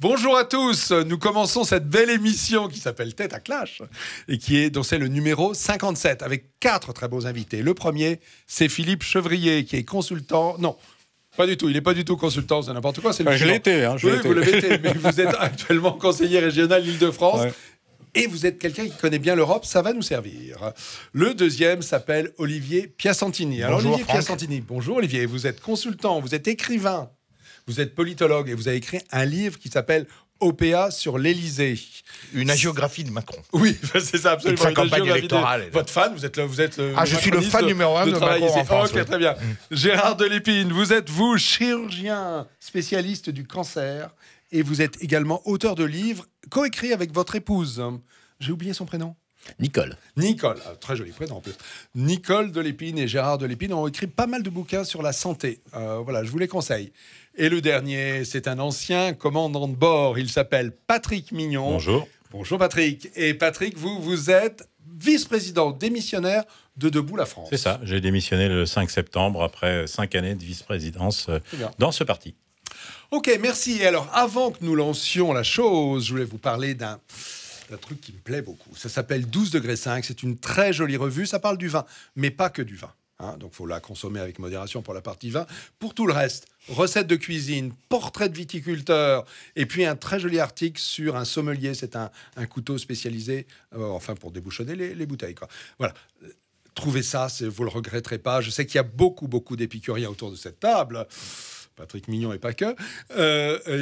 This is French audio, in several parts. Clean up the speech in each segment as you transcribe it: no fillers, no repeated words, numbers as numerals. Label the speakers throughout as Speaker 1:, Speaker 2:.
Speaker 1: Bonjour à tous, nous commençons cette belle émission qui s'appelle Tête à Clash et dont c'est le numéro 57 avec 4 très beaux invités. Le premier, c'est Philippe Chevrier qui est consultant. Non, pas du tout, il n'est pas du tout consultant, c'est n'importe quoi. C'est
Speaker 2: je l'ai été.
Speaker 1: Oui, vous l'avez été, mais vous êtes actuellement conseiller régional Île-de-France. Ouais. Et vous êtes quelqu'un qui connaît bien l'Europe, ça va nous servir. Le deuxième s'appelle Olivier Piacentini. Alors
Speaker 2: bonjour,
Speaker 1: Olivier Piacentini, bonjour Olivier, vous êtes consultant, vous êtes écrivain, vous êtes politologue et vous avez écrit un livre qui s'appelle OPA sur l'Élysée.
Speaker 3: Une hagiographie de Macron.
Speaker 1: Oui, c'est ça, absolument.
Speaker 3: Et de sa campagne électorale.
Speaker 1: Votre fan, vous êtes
Speaker 3: je suis le fan numéro 1 de Macron en France.
Speaker 1: Ok, très bien. Gérard Delépine, vous êtes, vous, chirurgien spécialiste du cancer et vous êtes également auteur de livres coécrits avec votre épouse. J'ai oublié son prénom.
Speaker 4: Nicole.
Speaker 1: Nicole, très joli prénom en plus. Nicole Delépine et Gérard Delépine ont écrit pas mal de bouquins sur la santé. Voilà, je vous les conseille. Et le dernier, c'est un ancien commandant de bord. Il s'appelle Patrick Mignon.
Speaker 2: Bonjour.
Speaker 1: Bonjour Patrick. Et Patrick, vous êtes vice-président démissionnaire de Debout la France.
Speaker 2: C'est ça, j'ai démissionné le 5 septembre après 5 années de vice-présidence dans ce parti.
Speaker 1: Ok, merci. Et alors, avant que nous lancions la chose, je voulais vous parler d'un truc qui me plaît beaucoup. Ça s'appelle 12 degrés 5. C'est une très jolie revue. Ça parle du vin, mais pas que du vin. Donc, il faut la consommer avec modération pour la partie vin. Pour tout le reste, recettes de cuisine, portraits de viticulteurs, et puis un très joli article sur un sommelier. C'est un couteau spécialisé, pour débouchonner les bouteilles, quoi. Voilà. Trouvez ça, vous ne le regretterez pas. Je sais qu'il y a beaucoup d'épicuriens autour de cette table. Patrick Mignon et pas que.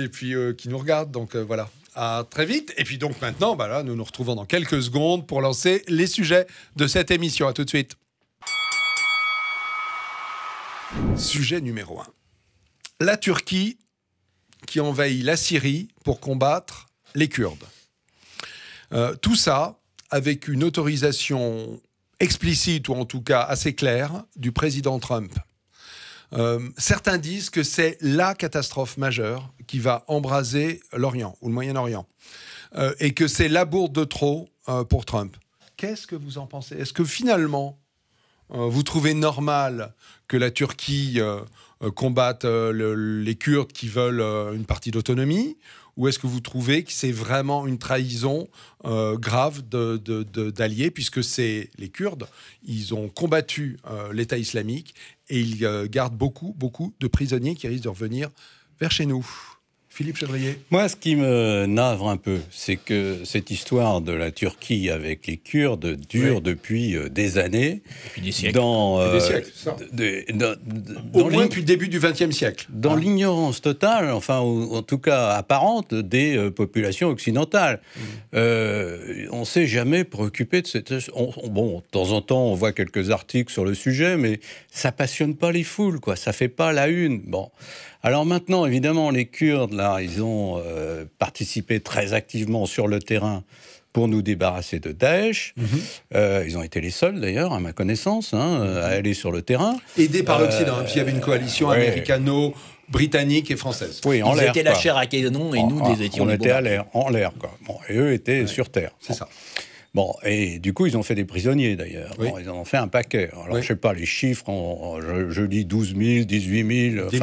Speaker 1: Et puis, qui nous regardent. Donc, voilà. À très vite. Et puis donc maintenant, là, nous nous retrouvons dans quelques secondes pour lancer les sujets de cette émission. À tout de suite. Sujet numéro 1. La Turquie qui envahit la Syrie pour combattre les Kurdes. Tout ça avec une autorisation explicite, ou en tout cas assez claire, du président Trump. Certains disent que c'est la catastrophe majeure qui va embraser l'Orient ou le Moyen-Orient et que c'est la bourde de trop pour Trump. Qu'est-ce que vous en pensez? Est-ce que finalement, vous trouvez normal que la Turquie combatte les Kurdes qui veulent une partie d'autonomie? Ou est-ce que vous trouvez que c'est vraiment une trahison grave d'alliés, puisque c'est les Kurdes, ils ont combattu l'État islamique et ils gardent beaucoup de prisonniers qui risquent de revenir vers chez nous. Philippe Chevrier.
Speaker 4: Moi, ce qui me navre un peu, c'est que cette histoire de la Turquie avec les Kurdes dure depuis des années.
Speaker 3: Depuis des siècles.
Speaker 1: Des siècles, ça. Au moins depuis le début du XXe siècle.
Speaker 4: Dans l'ignorance totale, enfin, ou en tout cas apparente, des populations occidentales. On ne s'est jamais préoccupé de cette... Bon, de temps en temps, on voit quelques articles sur le sujet, mais ça passionne pas les foules, quoi. Ça fait pas la une. Bon. Alors maintenant, évidemment, les Kurdes, là, ils ont participé très activement sur le terrain pour nous débarrasser de Daesh. Ils ont été les seuls, d'ailleurs, à ma connaissance, à aller sur le terrain.
Speaker 1: Aidés par l'Occident, puisqu'il y avait une coalition américano-britannique et française.
Speaker 4: Oui, en l'air.
Speaker 3: Ils étaient la chair à canon et nous, des étions...
Speaker 4: On était en l'air, quoi. Bon, et eux étaient sur terre.
Speaker 1: C'est ça.
Speaker 4: Bon, et du coup, ils ont fait des prisonniers, d'ailleurs.
Speaker 1: Oui.
Speaker 4: Bon, ils en ont fait un paquet. Alors, je ne sais pas, les chiffres, je dis 12 000, 18 000...
Speaker 1: Des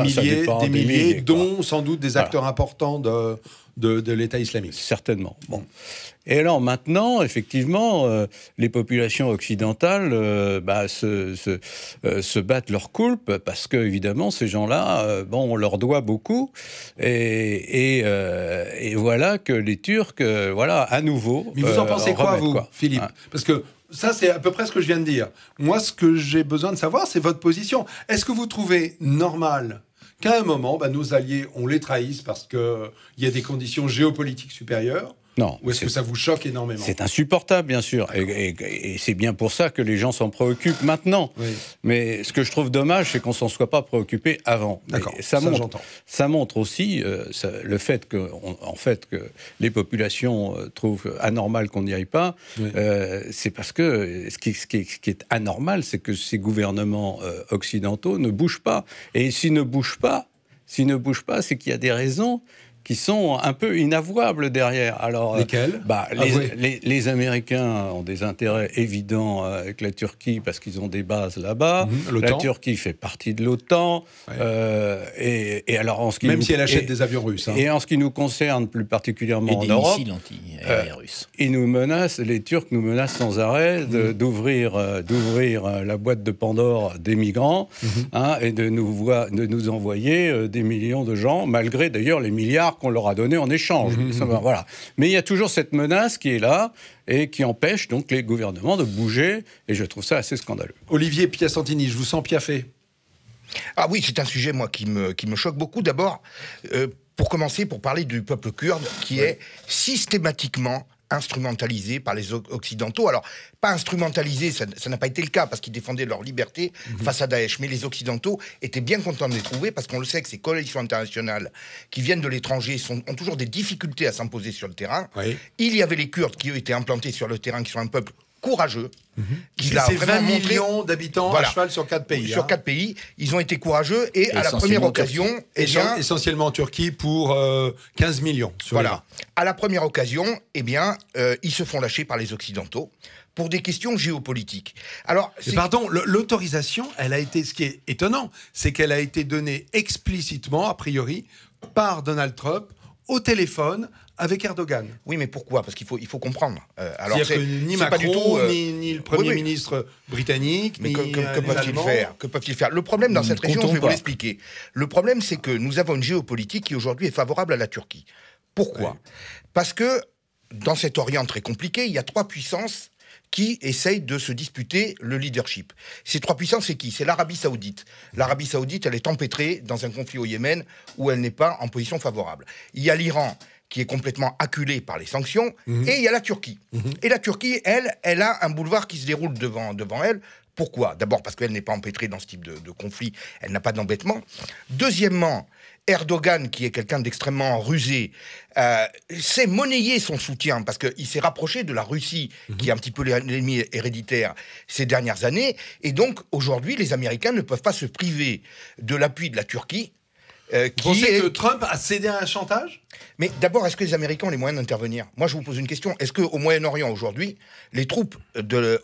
Speaker 1: milliers, dont sans doute des acteurs importants de l'État islamique.
Speaker 4: Certainement. Bon. Et alors maintenant, effectivement, les populations occidentales se battent leur coulpe parce que, évidemment, ces gens-là, on leur doit beaucoup. Et voilà que les Turcs, à nouveau...
Speaker 1: Mais vous en pensez quoi, vous, Philippe? Parce que ça, c'est à peu près ce que je viens de dire. Moi, ce que j'ai besoin de savoir, c'est votre position. Est-ce que vous trouvez normal qu'à un moment, nos alliés, on les trahisse parce qu'il y a des conditions géopolitiques supérieures?
Speaker 4: Non.
Speaker 1: Ou est-ce que ça vous choque énormément?
Speaker 4: C'est insupportable, bien sûr. Et c'est bien pour ça que les gens s'en préoccupent maintenant. Oui. Mais ce que je trouve dommage, c'est qu'on ne s'en soit pas préoccupé avant.
Speaker 1: D'accord,
Speaker 4: ça montre aussi le fait que les populations trouvent anormal qu'on n'y aille pas. Oui. C'est parce que ce qui est anormal, c'est que ces gouvernements occidentaux ne bougent pas. Et s'ils ne bougent pas, c'est qu'il y a des raisons qui sont un peu inavouables derrière. Alors,
Speaker 1: lesquels?
Speaker 4: Les Américains ont des intérêts évidents avec la Turquie parce qu'ils ont des bases là-bas. La Turquie fait partie de l'OTAN. Ouais. Et alors, en ce qui
Speaker 1: même si elle achète des avions russes. Hein.
Speaker 4: Et en ce qui nous concerne plus particulièrement en Europe,
Speaker 3: russes.
Speaker 4: Ils nous menacent, les Turcs nous menacent sans arrêt d'ouvrir la boîte de Pandore des migrants et de nous envoyer des millions de gens, malgré d'ailleurs les milliards qu'on leur a donnés en échange. Voilà. Mais il y a toujours cette menace qui est là et qui empêche donc les gouvernements de bouger, et je trouve ça assez scandaleux.
Speaker 1: Olivier Piacentini, je vous sens piaffé.
Speaker 5: Ah oui, c'est un sujet, moi, qui me choque beaucoup. D'abord, pour commencer, pour parler du peuple kurde, qui est systématiquement instrumentalisé par les Occidentaux. Alors, pas instrumentalisé, ça n'a pas été le cas, parce qu'ils défendaient leur liberté face à Daesh, mais les Occidentaux étaient bien contents de les trouver, parce qu'on le sait que ces coalitions internationales qui viennent de l'étranger ont toujours des difficultés à s'imposer sur le terrain. Oui. Il y avait les Kurdes qui, eux, étaient implantés sur le terrain, qui sont un peuple courageux.
Speaker 1: C'est 20 millions d'habitants à cheval sur 4 pays.
Speaker 5: Sur 4 pays, ils ont été courageux, et à la première occasion...
Speaker 1: essentiellement en Turquie pour 15 millions.
Speaker 5: Voilà. À la première occasion, ils se font lâcher par les Occidentaux pour des questions géopolitiques. Alors,
Speaker 1: pardon, l'autorisation, elle a été... Ce qui est étonnant, c'est qu'elle a été donnée explicitement, a priori, par Donald Trump, au téléphone, avec Erdogan.
Speaker 5: Oui, mais pourquoi? Parce qu'il faut comprendre.
Speaker 1: C'est-à-dire que ni Macron, ni le Premier ministre britannique,
Speaker 5: mais
Speaker 1: ni
Speaker 5: que peuvent-ils faire? Le problème dans cette région, je vais vous l'expliquer. Le problème, c'est que nous avons une géopolitique qui aujourd'hui est favorable à la Turquie. Pourquoi? Parce que dans cet Orient très compliqué, il y a 3 puissances qui essayent de se disputer le leadership. Ces 3 puissances, c'est qui? C'est l'Arabie Saoudite. L'Arabie Saoudite, elle est empêtrée dans un conflit au Yémen où elle n'est pas en position favorable. Il y a l'Iran qui est complètement acculé par les sanctions, et il y a la Turquie. Et la Turquie, elle a un boulevard qui se déroule devant elle. Pourquoi? D'abord parce qu'elle n'est pas empêtrée dans ce type de conflit, elle n'a pas d'embêtement. Deuxièmement, Erdogan, qui est quelqu'un d'extrêmement rusé, sait monnayer son soutien, parce qu'il s'est rapproché de la Russie, qui est un petit peu l'ennemi héréditaire ces dernières années, et donc aujourd'hui, les Américains ne peuvent pas se priver de l'appui de la Turquie.
Speaker 1: Vous pensez que Trump a cédé à un chantage?
Speaker 5: Mais d'abord, est-ce que les Américains ont les moyens d'intervenir? Moi, je vous pose une question. Est-ce qu'au Moyen-Orient, aujourd'hui, les troupes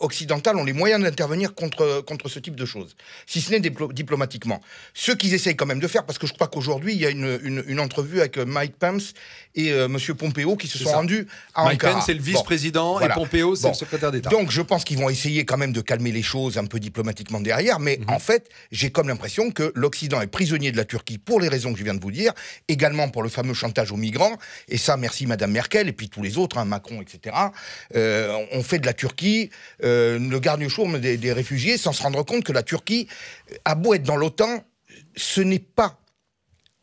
Speaker 5: occidentales ont les moyens d'intervenir contre ce type de choses? Si ce n'est diplomatiquement. Ce qu'ils essayent quand même de faire, parce que je crois qu'aujourd'hui, il y a une entrevue avec Mike Pence et M. Pompeo qui se sont rendus à Ankara.
Speaker 1: Mike Pence, c'est le vice-président, et Pompeo, c'est le secrétaire d'État.
Speaker 5: Donc, je pense qu'ils vont essayer quand même de calmer les choses un peu diplomatiquement derrière, mais en fait, j'ai comme l'impression que l'Occident est prisonnier de la Turquie pour les raisons que je viens de vous dire, également pour le fameux chantage aux migrants, et ça, merci Madame Merkel, et puis tous les autres, Macron, etc. On fait de la Turquie le garde-chaume des réfugiés, sans se rendre compte que la Turquie a beau être dans l'OTAN, ce n'est pas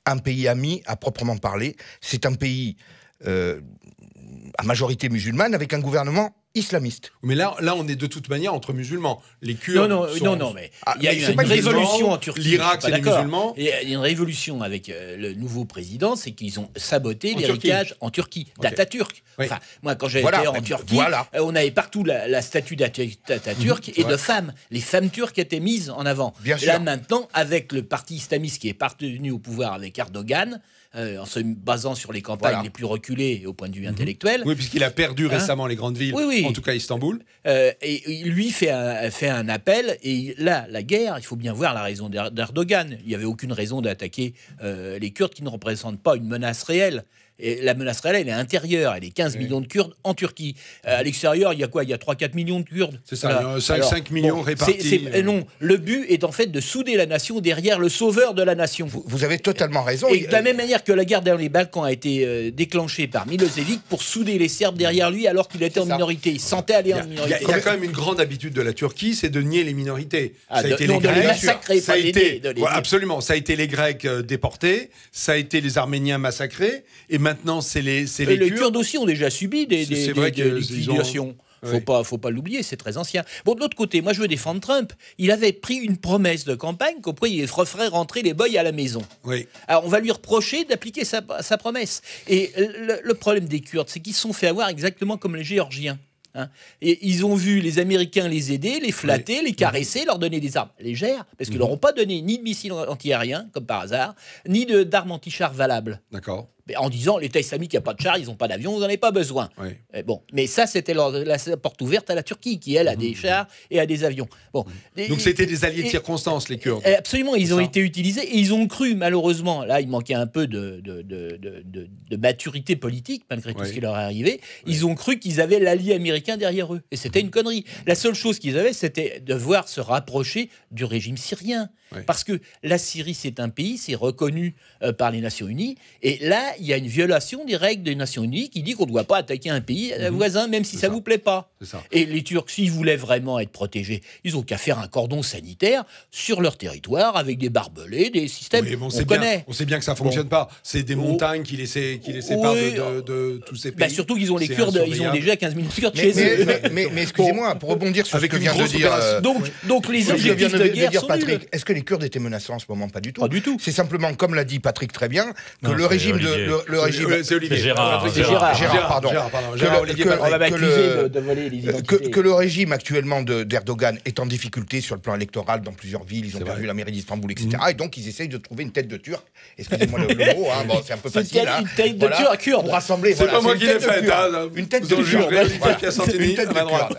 Speaker 5: un pays ami à proprement parler, c'est un pays à majorité musulmane avec un gouvernement islamiste.
Speaker 1: Mais là, on est de toute manière entre musulmans. Les Kurdes
Speaker 3: non, mais il y a eu une révolution en Turquie.
Speaker 1: L'Irak, c'est les musulmans.
Speaker 3: Il y a une révolution avec le nouveau président, c'est qu'ils ont saboté l'héritage en Turquie, d'Atatürk. Oui. Enfin, moi, quand j'étais en Turquie, on avait partout la statue d'Atatürk et de femmes. Les femmes turques étaient mises en avant. Là, maintenant, avec le parti islamiste qui est parvenu au pouvoir avec Erdogan, en se basant sur les campagnes les plus reculées au point de vue intellectuel.
Speaker 1: Oui, puisqu'il a perdu récemment les grandes villes, en tout cas Istanbul.
Speaker 3: Et lui fait un appel, et là, la guerre, il faut bien voir la raison d'Erdogan. Il n'y avait aucune raison d'attaquer les Kurdes qui ne représentent pas une menace réelle. Et la menace réelle, elle est intérieure. Elle est 15 millions de Kurdes en Turquie. À l'extérieur, il y a quoi? Il y a 3-4 millions de Kurdes.
Speaker 1: C'est ça, 5 millions répartis.
Speaker 3: Non, le but est en fait de souder la nation derrière le sauveur de la nation.
Speaker 5: Vous avez totalement raison.
Speaker 3: Et de la même manière que la guerre dans les Balkans a été déclenchée par Milosevic pour souder les Serbes derrière lui alors qu'il était en minorité. Il sentait aller en minorité.
Speaker 1: Il y a quand même une grande habitude de la Turquie, c'est de nier les minorités.
Speaker 3: Ça a été les Grecs.
Speaker 1: Absolument. Ça a été les Grecs déportés, ça a été les Arméniens massacrés, et maintenant c'est les Kurdes.
Speaker 3: Les Kurdes aussi ont déjà subi des liquidations. Faut pas l'oublier, c'est très ancien. Bon, de l'autre côté, moi je veux défendre Trump. Il avait pris une promesse de campagne qu'au point il ferait rentrer les boys à la maison. Oui. Alors on va lui reprocher d'appliquer sa promesse. Et le problème des Kurdes, c'est qu'ils se sont fait avoir exactement comme les Géorgiens. Et ils ont vu les Américains les aider, les flatter, les caresser, leur donner des armes légères, parce qu'ils leur ont pas donné ni de missiles antiaériens, comme par hasard, ni d'armes anti-chars valables.
Speaker 1: D'accord.
Speaker 3: en disant l'État islamique, il n'y a pas de chars, ils n'ont pas d'avion, vous n'en avez pas besoin. Oui. Bon, mais ça, c'était la porte ouverte à la Turquie, qui, elle, a des chars et a des avions. Bon.
Speaker 1: Donc c'était des alliés de circonstance, les Kurdes.
Speaker 3: Absolument, ils ont été utilisés et ils ont cru, malheureusement, là, il manquait un peu de maturité politique, malgré tout ce qui leur est arrivé, ils ont cru qu'ils avaient l'allié américain derrière eux. Et c'était une connerie. La seule chose qu'ils avaient, c'était de devoir se rapprocher du régime syrien. Parce que la Syrie, c'est un pays, c'est reconnu par les Nations Unies. Et là, il y a une violation des règles des Nations Unies qui dit qu'on ne doit pas attaquer un pays voisin, même si ça ne vous plaît pas. Et les Turcs, s'ils voulaient vraiment être protégés, ils n'ont qu'à faire un cordon sanitaire sur leur territoire avec des barbelés, des systèmes.
Speaker 1: Oui, on sait bien que ça ne fonctionne pas. C'est des montagnes qui les séparent de tous ces pays.
Speaker 3: Surtout qu'ils ont les Kurdes, ils ont déjà 15 000 Kurdes chez eux.
Speaker 5: Mais excusez-moi, pour rebondir sur ce que vient de dire...
Speaker 3: Donc les objectifs de guerre sont nuls.
Speaker 5: Est-ce que les Kurdes étaient menacés en ce moment? Pas du tout.
Speaker 3: Pas du tout.
Speaker 5: C'est simplement, comme l'a dit Patrick très bien, que le régime
Speaker 1: c'est Olivier.
Speaker 5: Gérard, pardon.
Speaker 3: On va m'accuser de voler les identités.
Speaker 5: Que le régime actuellement d'Erdogan est en difficulté sur le plan électoral dans plusieurs villes. Ils ont perdu la mairie d'Istanbul, etc. Et donc ils essayent de trouver une tête de Turc. Excusez-moi le mot, c'est un peu facile.
Speaker 3: Une tête de Turc kurde.
Speaker 5: Pour rassembler.
Speaker 1: C'est pas moi qui l'ai faite.
Speaker 5: Une tête de Turc.
Speaker 1: Une tête de droite.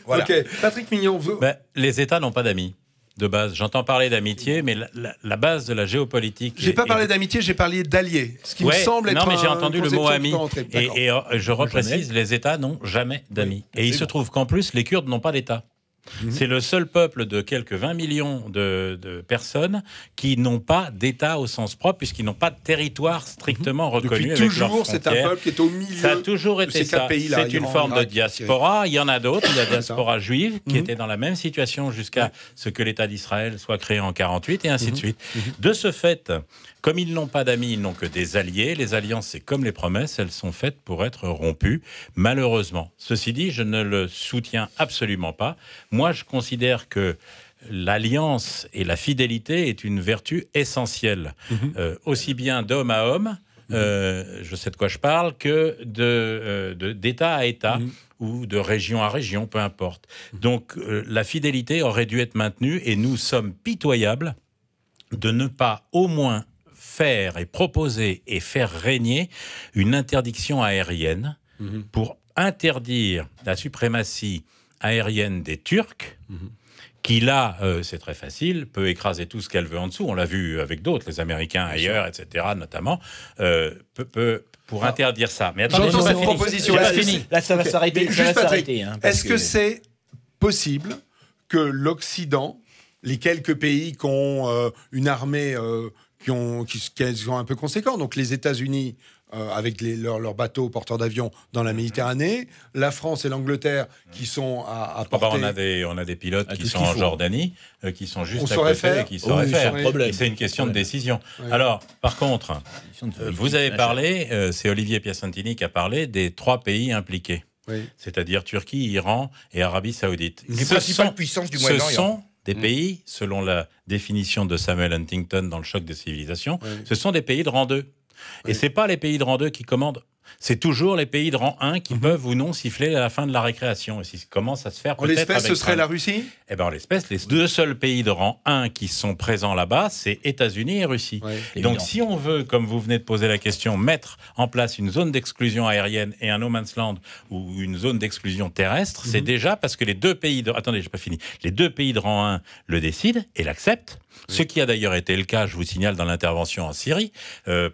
Speaker 1: Ok, Patrick Mignon, vous...
Speaker 2: Les États n'ont pas d'amis. De base, j'entends parler d'amitié, mais la base de la géopolitique...
Speaker 1: J'ai pas parlé d'amitié, j'ai parlé d'alliés. Ce qui me semble être...
Speaker 2: Non, mais j'ai entendu le mot ami. Et je reprécise, les États n'ont jamais d'amis. Et il se trouve qu'en plus, les Kurdes n'ont pas d'État. C'est le seul peuple de quelques 20 millions de personnes qui n'ont pas d'État au sens propre, puisqu'ils n'ont pas de territoire strictement reconnu.
Speaker 1: Depuis toujours, c'est un peuple qui est au milieu.
Speaker 2: Ça a toujours été ça. C'est une forme de diaspora. Il y en a d'autres. Il y a la diaspora juive qui était dans la même situation jusqu'à ce que l'État d'Israël soit créé en 1948 et ainsi de suite. De ce fait, comme ils n'ont pas d'amis, ils n'ont que des alliés. Les alliances, c'est comme les promesses, elles sont faites pour être rompues, malheureusement. Ceci dit, je ne le soutiens absolument pas. Moi, je considère que l'alliance et la fidélité est une vertu essentielle, aussi bien d'homme à homme, je sais de quoi je parle, que d'État à État, ou de région à région, peu importe. Donc, la fidélité aurait dû être maintenue, et nous sommes pitoyables de ne pas au moins faire et proposer et faire régner une interdiction aérienne pour interdire la suprématie aérienne des Turcs, qui là, c'est très facile, peut écraser tout ce qu'elle veut en dessous. On l'a vu avec d'autres, les Américains ailleurs, etc., notamment, pour interdire ça. Mais attendez,
Speaker 1: j'entends cette proposition.
Speaker 3: Là, ça va s'arrêter.
Speaker 1: Est-ce que c'est possible que l'Occident, les quelques pays qui ont une armée qui sont un peu conséquents, donc les États-Unis avec leurs bateaux porteurs d'avions dans la Méditerranée, la France et l'Angleterre qui sont à portée...
Speaker 2: on a des pilotes qui sont en Jordanie, qui sont juste à côté et qui sauraient faire. C'est une question de décision. Alors, par contre, vous avez parlé, c'est Olivier Piacentini qui a parlé des 3 pays impliqués, c'est-à-dire Turquie, Iran et Arabie Saoudite.
Speaker 5: Les principales puissances du Moyen-Orient.
Speaker 2: Ce sont des pays, selon la définition de Samuel Huntington dans Le Choc des civilisations, ce sont des pays de rang 2. Et ce n'est pas les pays de rang 2 qui commandent. C'est toujours les pays de rang 1 qui peuvent ou non siffler à la fin de la récréation. Et si commence à se faire peut-être
Speaker 1: l'espèce, ce serait la Russie ?
Speaker 2: Eh bien, en l'espèce, les 2 seuls pays de rang 1 qui sont présents là-bas, c'est États-Unis et Russie. Donc, si on veut, comme vous venez de poser la question, mettre en place une zone d'exclusion aérienne et un no man's land ou une zone d'exclusion terrestre, c'est déjà parce que les 2 pays de... Attendez, j'ai pas fini. Les 2 pays de rang 1 le décident et l'acceptent. Ce qui a d'ailleurs été le cas, je vous signale, dans l'intervention en Syrie,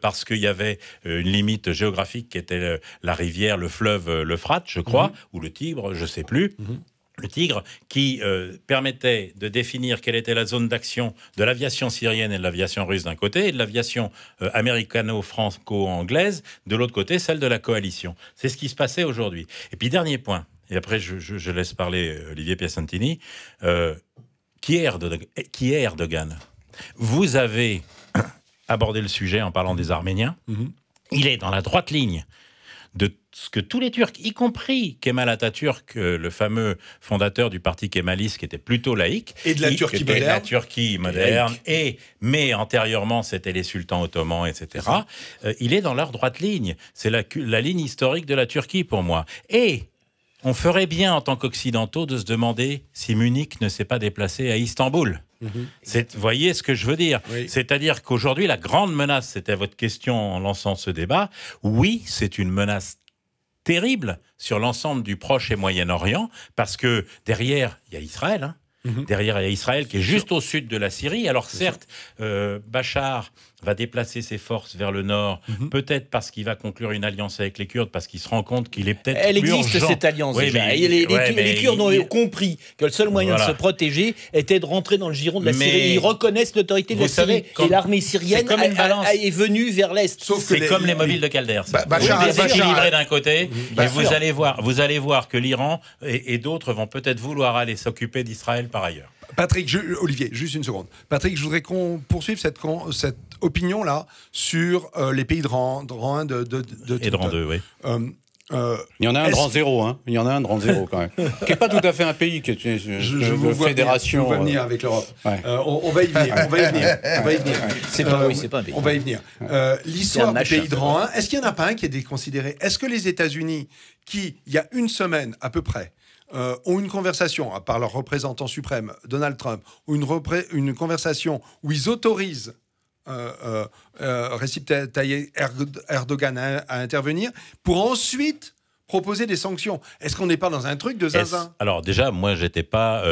Speaker 2: parce qu'il y avait une limite géographique qui était la rivière, le fleuve, l'Euphrate, je crois, ou le Tibre, je ne sais plus. Le Tigre, qui permettait de définir quelle était la zone d'action de l'aviation syrienne et de l'aviation russe d'un côté, et de l'aviation américano-franco-anglaise de l'autre côté, celle de la coalition. C'est ce qui se passait aujourd'hui. Et puis, dernier point, et après je laisse parler Olivier Piacentini, qui est Erdogan ? Vous avez abordé le sujet en parlant des Arméniens. Il est dans la droite ligne de ce que tous les Turcs, y compris Kemal Atatürk, le fameux fondateur du parti kémaliste qui était plutôt laïque.
Speaker 1: Et de la Turquie moderne.
Speaker 2: La Turquie moderne, mais antérieurement, c'était les sultans ottomans, etc. Il est dans leur droite ligne. C'est la ligne historique de la Turquie pour moi. Et on ferait bien, en tant qu'Occidentaux, de se demander si Munich ne s'est pas déplacé à Istanbul. Vous voyez ce que je veux dire? C'est-à-dire qu'aujourd'hui, la grande menace, c'était votre question en lançant ce débat, oui, c'est une menace terrible sur l'ensemble du Proche et Moyen-Orient, parce que derrière, il y a Israël, hein. Derrière, il y a Israël qui est juste au sud de la Syrie. Alors certes, Bachar va déplacer ses forces vers le nord, peut-être parce qu'il va conclure une alliance avec les Kurdes, parce qu'il se rend compte qu'il est peut-être
Speaker 3: Elle existe,
Speaker 2: urgent.
Speaker 3: cette alliance, déjà. Les Kurdes ont compris que le seul moyen de se protéger était de rentrer dans le giron de la Syrie. Ils reconnaissent l'autorité de la Syrie. Et l'armée syrienne est venue vers l'est.
Speaker 2: C'est comme les mobiles de Calder. Bachar déséquilibré d'un côté, et vous allez voir que l'Iran et d'autres vont peut-être vouloir aller s'occuper d'Israël par ailleurs.
Speaker 1: Patrick, Olivier, juste une seconde. Patrick, je voudrais qu'on poursuive cette opinion-là sur les pays de rang 1
Speaker 2: et de rang 2, oui.
Speaker 4: Il y en a un de rang 0, hein. Il y en a un de rang 0 quand même. Qui n'est pas tout à fait un pays, qui est une fédération.
Speaker 1: On va venir avec l'Europe. Ouais. On va y venir. On va y venir.
Speaker 3: C'est pas un pays.
Speaker 1: On va y venir. L'histoire des pays de rang 1, est-ce qu'il n'y en a pas un qui est déconsidéré? Est-ce que les États-Unis, qui, il y a une semaine à peu près, ont une conversation, par leur représentant suprême, Donald Trump, ou une conversation où ils autorisent Recep Tayyip Erdogan à intervenir pour ensuite proposer des sanctions. Est-ce qu'on n'est pas dans un truc de zinzin?
Speaker 2: Alors déjà, moi, j'étais pas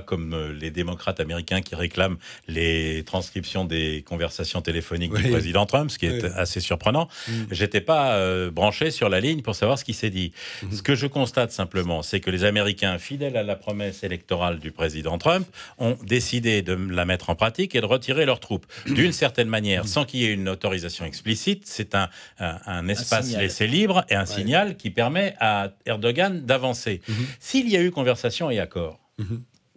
Speaker 2: comme les démocrates américains qui réclament les transcriptions des conversations téléphoniques du président Trump, ce qui est assez surprenant. J'étais pas branché sur la ligne pour savoir ce qui s'est dit. Ce que je constate simplement, c'est que les Américains, fidèles à la promesse électorale du président Trump, ont décidé de la mettre en pratique et de retirer leurs troupes. D'une certaine manière, sans qu'il y ait une autorisation explicite, c'est un espace laissé libre et un signal qui permet à Erdogan d'avancer. S'il y a eu conversation et accord,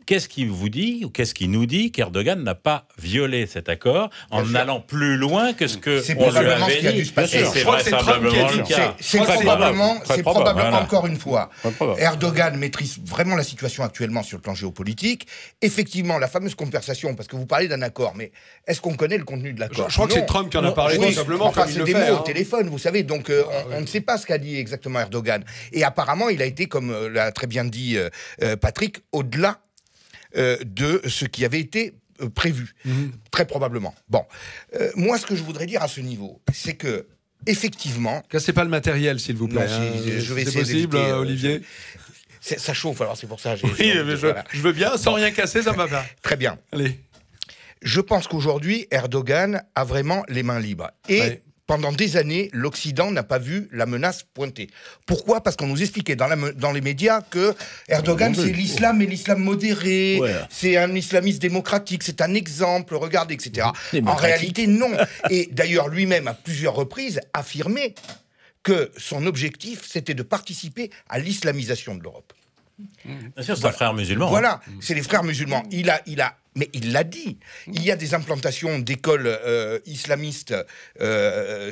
Speaker 2: qu'est-ce qui vous dit, ou qu'est-ce qui nous dit qu'Erdogan n'a pas violé cet accord en allant plus loin que ce que on lui avait dit?
Speaker 5: C'est vraisemblablement le cas. C'est probablement encore une fois. Erdogan maîtrise vraiment la situation actuellement sur le plan géopolitique. Effectivement, la fameuse conversation, parce que vous parlez d'un accord, mais est-ce qu'on connaît le contenu de l'accord?
Speaker 1: Je crois que c'est Trump qui en a parlé, tout simplement.
Speaker 5: Enfin, c'est des mots au téléphone, vous savez, donc on ne sait pas ce qu'a dit exactement Erdogan. Et apparemment, il a été, comme l'a très bien dit Patrick, au-delà de ce qui avait été prévu, très probablement. Bon, moi, ce que je voudrais dire à ce niveau, c'est que, effectivement...
Speaker 1: Cassez pas le matériel, s'il vous plaît.
Speaker 5: Je vais essayer
Speaker 1: possible, Olivier.
Speaker 5: Ça chauffe, alors c'est pour ça.
Speaker 1: Je veux bien, sans rien casser, ça me va bien.
Speaker 5: Très bien.
Speaker 1: Allez.
Speaker 5: Je pense qu'aujourd'hui, Erdogan a vraiment les mains libres. Et... Pendant des années, l'Occident n'a pas vu la menace pointer. Pourquoi? Parce qu'on nous expliquait dans les médias que Erdogan, c'est l'islam, mais l'islam modéré, c'est un islamiste démocratique, c'est un exemple, regardez, etc. En réalité, non. Et d'ailleurs, lui-même, à plusieurs reprises, affirmait que son objectif, c'était de participer à l'islamisation de l'Europe.
Speaker 2: Bien sûr, c'est un frère musulman.
Speaker 5: Voilà, c'est les frères musulmans. Mais il l'a dit. Il y a des implantations d'écoles islamistes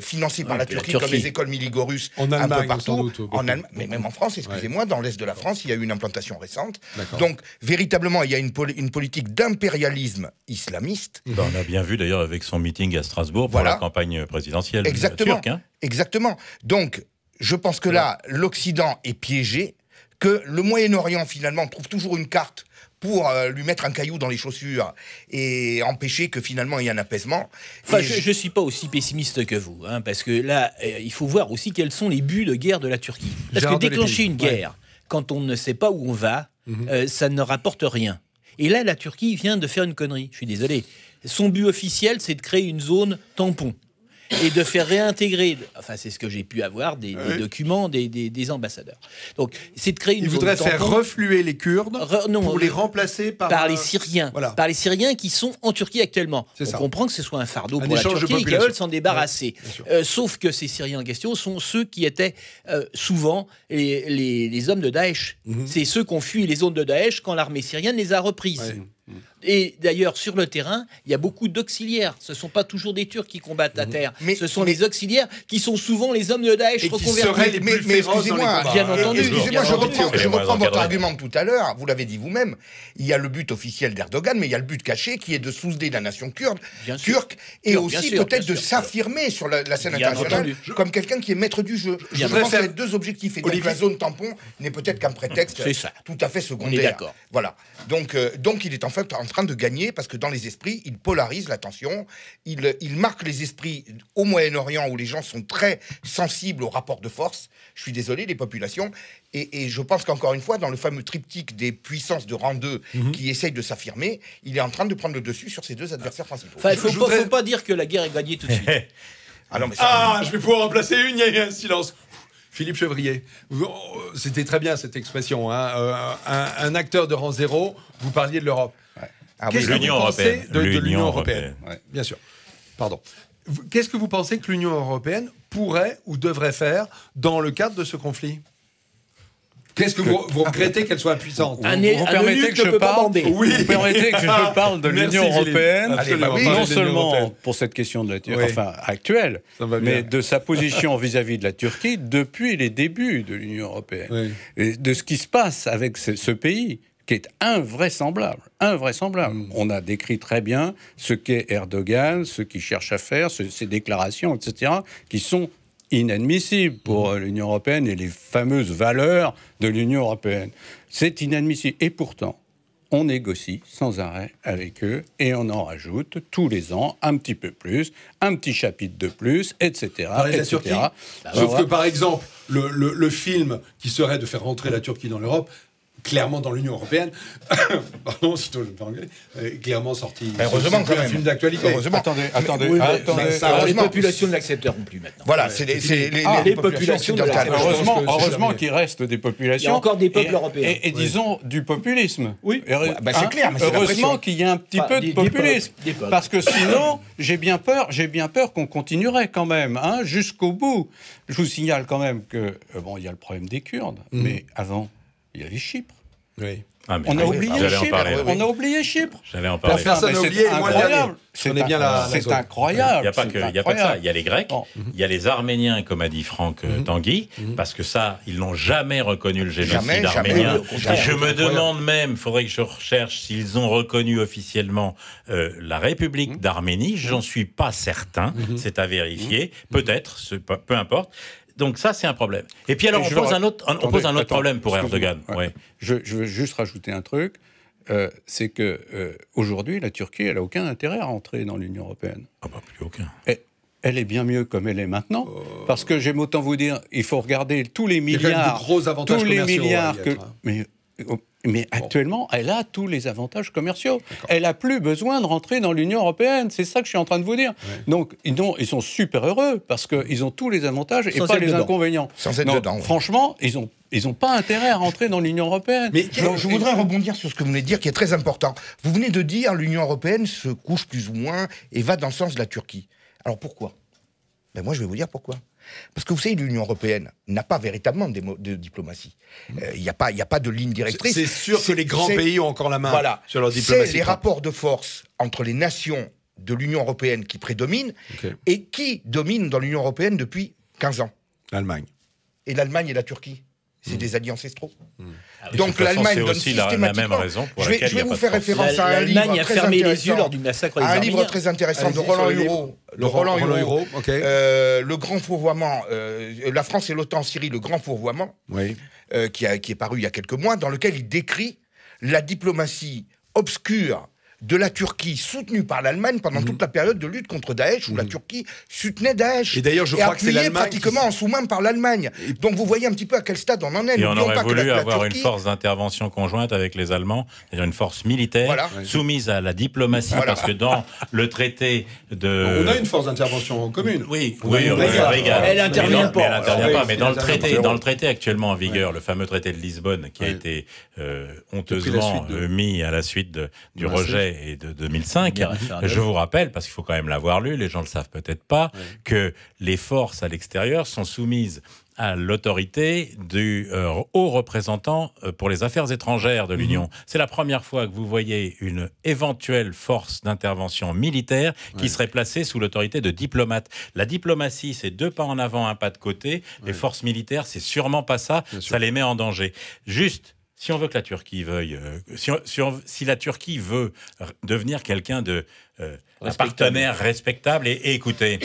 Speaker 5: financées par la Turquie, comme les écoles Miligorus, un peu partout. En Allemagne, mais même en France, excusez-moi, dans l'est de la France, il y a eu une implantation récente. Donc, véritablement, il y a une politique d'impérialisme islamiste.
Speaker 2: On a bien vu d'ailleurs avec son meeting à Strasbourg pour la campagne présidentielle turque.
Speaker 5: Exactement. Donc, je pense que là, l'Occident est piégé, que le Moyen-Orient, finalement, trouve toujours une carte pour lui mettre un caillou dans les chaussures et empêcher que finalement il y ait un apaisement.
Speaker 3: Enfin, je ne suis pas aussi pessimiste que vous, hein, parce que là, il faut voir aussi quels sont les buts de guerre de la Turquie. Parce que déclencher une guerre, quand on ne sait pas où on va, ça ne rapporte rien. Et là, la Turquie vient de faire une connerie, je suis désolé. Son but officiel, c'est de créer une zone tampon et de faire réintégrer, enfin c'est ce que j'ai pu avoir, des documents des ambassadeurs. Donc c'est de créer une zone tampon.
Speaker 1: Il voudrait faire refluer les Kurdes pour les remplacer par
Speaker 3: les Syriens. Voilà. Par les Syriens qui sont en Turquie actuellement. On comprend que ce soit un fardeau pour la Turquie et qu'ils veulent s'en débarrasser. Sauf que ces Syriens en question sont ceux qui étaient souvent les hommes de Daesh. C'est ceux qui ont fui les zones de Daesh quand l'armée syrienne les a reprises. Et d'ailleurs, sur le terrain, il y a beaucoup d'auxiliaires. Ce ne sont pas toujours des Turcs qui combattent à terre. Ce sont les auxiliaires qui sont souvent les hommes de Daesh reconvertis.
Speaker 5: Mais excusez-moi,
Speaker 3: bien entendu.
Speaker 5: Excusez-moi, je reprends votre argument de tout à l'heure. Vous l'avez dit vous-même. Il y a le but officiel d'Erdogan, mais il y a le but caché qui est de souder la nation kurde, turque, et aussi peut-être de s'affirmer sur la scène internationale comme quelqu'un qui est maître du jeu. Je pense qu'il y a deux objectifs. Et donc la zone tampon n'est peut-être qu'un prétexte tout à fait secondaire.
Speaker 3: On est d'accord.
Speaker 5: Voilà. Donc il est en fait en train train de gagner parce que dans les esprits, il polarise l'attention, il marque les esprits au Moyen-Orient où les gens sont très sensibles au rapport de force. Je suis désolé, les populations. Et je pense qu'encore une fois, dans le fameux triptyque des puissances de rang 2 qui essayent de s'affirmer, il est en train de prendre le dessus sur ses deux adversaires principaux.
Speaker 3: Enfin, il ne faut pas dire que la guerre est gagnée tout de suite.
Speaker 1: Ah non, mais ça, je vais pouvoir en placer une, il y a eu un silence. Philippe Chevrier, c'était très bien cette expression, hein, un acteur de rang 0, vous parliez de l'Europe.
Speaker 2: Ouais. Qu'est-ce que vous pensez
Speaker 1: de l'Union européenne, ouais, bien sûr. Pardon. Qu'est-ce que vous pensez que l'Union européenne pourrait ou devrait faire dans le cadre de ce conflit ? Qu'est-ce que vous regrettez qu'elle soit impuissante ?
Speaker 4: Vous permettez que je parle de l'Union européenne, non seulement pour cette question de la Turquie, actuelle, mais de sa position vis-à-vis de la Turquie depuis les débuts de l'Union européenne. Et de ce qui se passe avec ce pays, qui est invraisemblable. On a décrit très bien ce qu'est Erdogan, ce qu'il cherche à faire, ses déclarations, etc., qui sont inadmissible pour l'Union européenne et les fameuses valeurs de l'Union européenne. C'est inadmissible. Et pourtant, on négocie sans arrêt avec eux et on en rajoute tous les ans un petit peu plus, un petit chapitre de plus, etc.
Speaker 1: Sauf que, par exemple, le film qui serait de faire rentrer la Turquie dans l'Europe, clairement dans l'Union européenne, pardon, sitôt je me fais engueuler, clairement sorti.
Speaker 5: Heureusement, quand même.
Speaker 1: Un film d'actualité.
Speaker 5: Heureusement.
Speaker 4: Attendez.
Speaker 3: Les populations ne l'accepteront plus maintenant.
Speaker 5: Voilà,
Speaker 3: les populations de l'accepteront.
Speaker 4: Heureusement qu'il reste des populations.
Speaker 3: Il y a encore des peuples européens.
Speaker 4: Et disons du populisme.
Speaker 3: Oui.
Speaker 5: C'est clair, mais
Speaker 4: heureusement qu'il y a un petit peu de populisme. Parce que sinon, j'ai bien peur qu'on continuerait quand même, jusqu'au bout. Je vous signale quand même que, il y a le problème des Kurdes, mais avant, il y avait Chypre.
Speaker 1: Oui.
Speaker 4: On a oublié Chypre.
Speaker 2: J'allais en parler.
Speaker 1: Personne n'a oublié,
Speaker 4: incroyable. C'est incroyable.
Speaker 2: Il n'y a pas que ça. Il y a les Grecs, il y a les Arméniens, comme a dit Franck Tanguy, parce que ça, ils n'ont jamais reconnu le génocide arménien. Et je me demande même, il faudrait que je recherche s'ils ont reconnu officiellement la République d'Arménie. J'en suis pas certain. C'est à vérifier. Peut-être, peu importe. Donc ça, c'est un problème. Et puis alors, on pose un autre problème pour Erdogan. Ouais.
Speaker 4: Je veux juste rajouter un truc, c'est que aujourd'hui, la Turquie, elle n'a aucun intérêt à rentrer dans l'Union européenne.
Speaker 2: Ah bah plus aucun.
Speaker 4: Elle est bien mieux comme elle est maintenant, parce que j'aime autant vous dire, il faut regarder tous les milliards,
Speaker 1: il y a quand même de gros avantages commerciaux,
Speaker 4: mais actuellement, elle a tous les avantages commerciaux. Elle n'a plus besoin de rentrer dans l'Union européenne. C'est ça que je suis en train de vous dire. Ouais. Donc, ils sont super heureux parce qu'ils ont tous les avantages et pas les inconvénients.
Speaker 5: Sans être dedans.
Speaker 4: Franchement, ils n'ont pas intérêt à rentrer dans l'Union européenne.
Speaker 5: Mais je voudrais rebondir sur ce que vous venez de dire, qui est très important. Vous venez de dire l'Union européenne se couche plus ou moins et va dans le sens de la Turquie. Alors pourquoi ? Moi, je vais vous dire pourquoi. Parce que vous savez, l'Union européenne n'a pas véritablement de diplomatie. Il n'y a pas de ligne directrice.
Speaker 1: C'est sûr que les grands pays ont encore la main sur leur diplomatie.
Speaker 5: C'est les rapports de force entre les nations de l'Union européenne qui prédominent et qui dominent dans l'Union européenne depuis 15 ans.
Speaker 1: L'Allemagne.
Speaker 5: Et l'Allemagne et la Turquie. C'est des alliés ancestraux.
Speaker 2: Donc l'Allemagne donne systématiquement... la même raison pour laquelle il n'y a pas de force.
Speaker 5: Je vais vous faire référence à un livre
Speaker 3: a fermé les yeux lors du massacre des Arméniens.
Speaker 5: Un livre très intéressant de Roland Hureau. Le grand fourvoiement, la France et l'OTAN en Syrie, le grand fourvoiement, qui est paru il y a quelques mois, dans lequel il décrit la diplomatie obscure de la Turquie, soutenue par l'Allemagne pendant toute la période de lutte contre Daesh, où la Turquie soutenait Daesh.
Speaker 1: Et d'ailleurs, je crois que c'est l'Allemagne
Speaker 5: pratiquement en sous-main par l'Allemagne. Donc vous voyez un petit peu à quel stade on en est.
Speaker 2: Et on aurait voulu avoir une force d'intervention conjointe avec les Allemands, c'est-à-dire une force militaire soumise à la diplomatie, parce que dans le traité de...
Speaker 1: On a une force d'intervention commune.
Speaker 2: Oui,
Speaker 3: elle n'intervient pas.
Speaker 2: Elle n'intervient pas, mais dans le traité actuellement en vigueur, le fameux traité de Lisbonne, qui a été honteusement mis à la suite du rejet et de 2005, je vous rappelle, parce qu'il faut quand même l'avoir lu, les gens ne le savent peut-être pas, que les forces à l'extérieur sont soumises à l'autorité du haut représentant pour les affaires étrangères de l'Union. C'est la première fois que vous voyez une éventuelle force d'intervention militaire qui serait placée sous l'autorité de diplomates. La diplomatie, c'est 2 pas en avant, 1 pas de côté. Les forces militaires, c'est sûrement pas ça. Ça les met en danger. Juste... Si on veut que la Turquie veuille, si la Turquie veut devenir quelqu'un de un partenaire respectable, et écoutez,